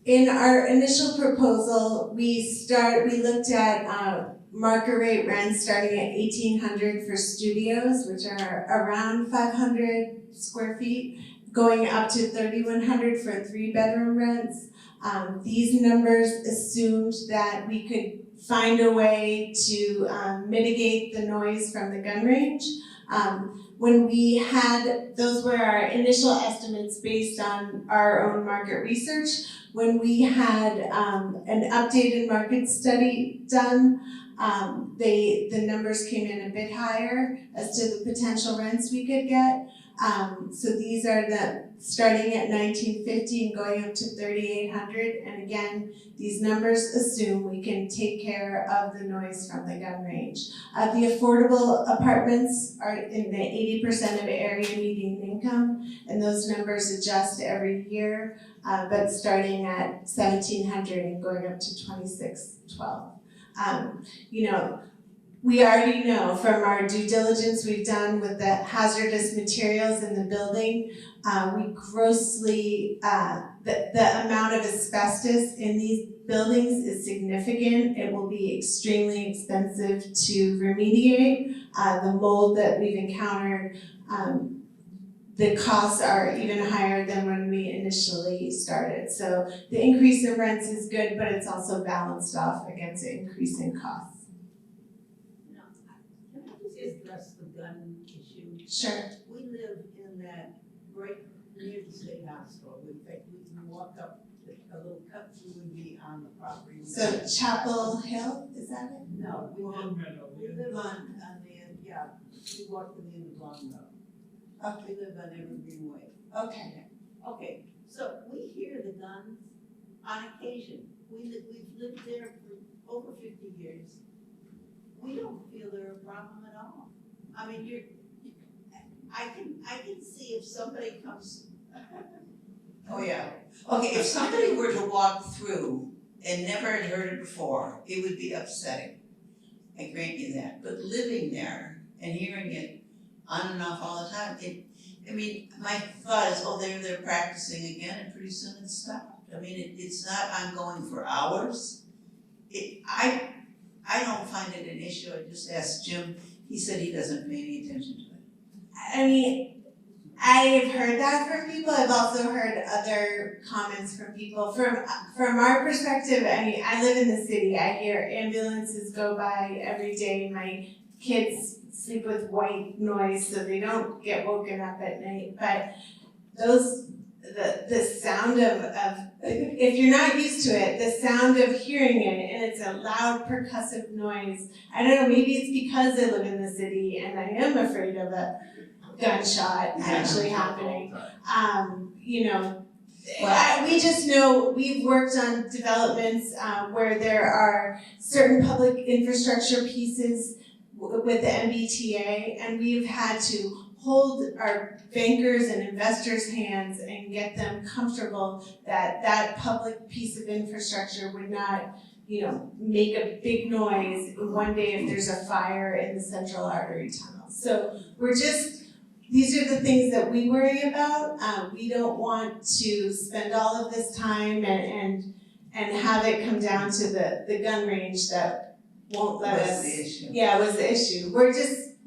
in our initial proposal, we looked at market rate rents starting at $1,800 for studios, which are around 500 square feet, going up to $3,100 for 3-bedroom rents. These numbers assumed that we could find a way to mitigate the noise from the gun range. When we had, those were our initial estimates based on our own market research. When we had an updated market study done, the numbers came in a bit higher as to the potential rents we could get. So these are starting at $1,950 and going up to $3,800. And again, these numbers assume we can take care of the noise from the gun range. The affordable apartments are in the 80% of area median income, and those numbers adjust every year, but starting at $1,700 and going up to $2,612. We already know from our due diligence we've done with the hazardous materials in the building, we grossly, the amount of asbestos in these buildings is significant. It will be extremely expensive to remediate. The mold that we've encountered, the costs are even higher than when we initially started. So the increase in rents is good, but it's also balanced off against the increase in costs. Can I just address the gun issue? Sure. We live in that right near the state hospital. In fact, we can walk up a little cut through and be on the property. So Chapel Hill, is that it? No, we live on the, we walk to the end of Long Road. Okay. We live on Evergreen Way. Okay. Okay, so we hear the guns on occasion. We've lived there for over 50 years. We don't feel they're a problem at all. I mean, I can see if somebody comes. Oh, yeah. Okay, if somebody were to walk through and never had heard it before, it would be upsetting. I grant you that. But living there and hearing it on and off all the time, my thought is, they're practicing again, and pretty soon it's stopped. I mean, it's not ongoing for hours. I don't find it an issue. I just asked Jim. He said he doesn't pay any attention to it. I mean, I've heard that from people. I've also heard other comments from people. From our perspective, I mean, I live in the city. I hear ambulances go by every day. My kids sleep with white noise so they don't get woken up at night. But the sound of if you're not used to it, the sound of hearing it, and it's a loud percussive noise. I don't know, maybe it's because I live in the city and I am afraid of a gunshot actually happening. We just know we've worked on developments where there are certain public infrastructure pieces with the MBTA, and we've had to hold our bankers and investors' hands and get them comfortable that that public piece of infrastructure would not, make a big noise one day if there's a fire in the central artery tunnel. So these are the things that we worry about. We don't want to spend all of this time and have it come down to the gun range that won't let us. That's the issue. Yeah, was the issue.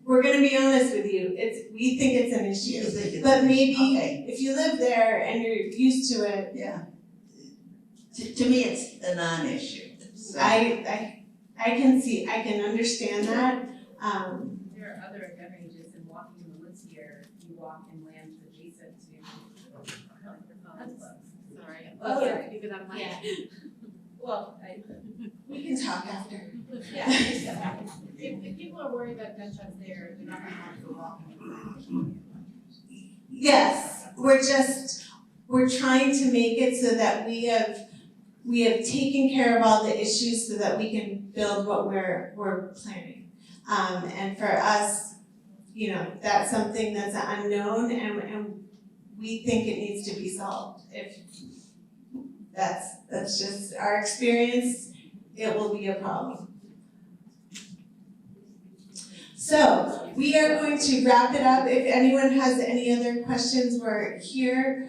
We're gonna be honest with you. We think it's an issue. But maybe if you live there and you're used to it. Yeah. To me, it's a non-issue. So. I can understand that. There are other gun ranges, and walking walking land adjacent to microphones. Sorry. Oh, Sorry, you could have my. Yeah. Well, We can talk after. yeah, if people are worried that gunshots there, they're not gonna want to go walking. Yes, we're trying to make it so that we have taken care of all the issues so that we can build what we're planning. And for us, you know, that's something that's an unknown and we think it needs to be solved. If that's just our experience, it will be a problem. So we are going to wrap it up. If anyone has any other questions, we're here.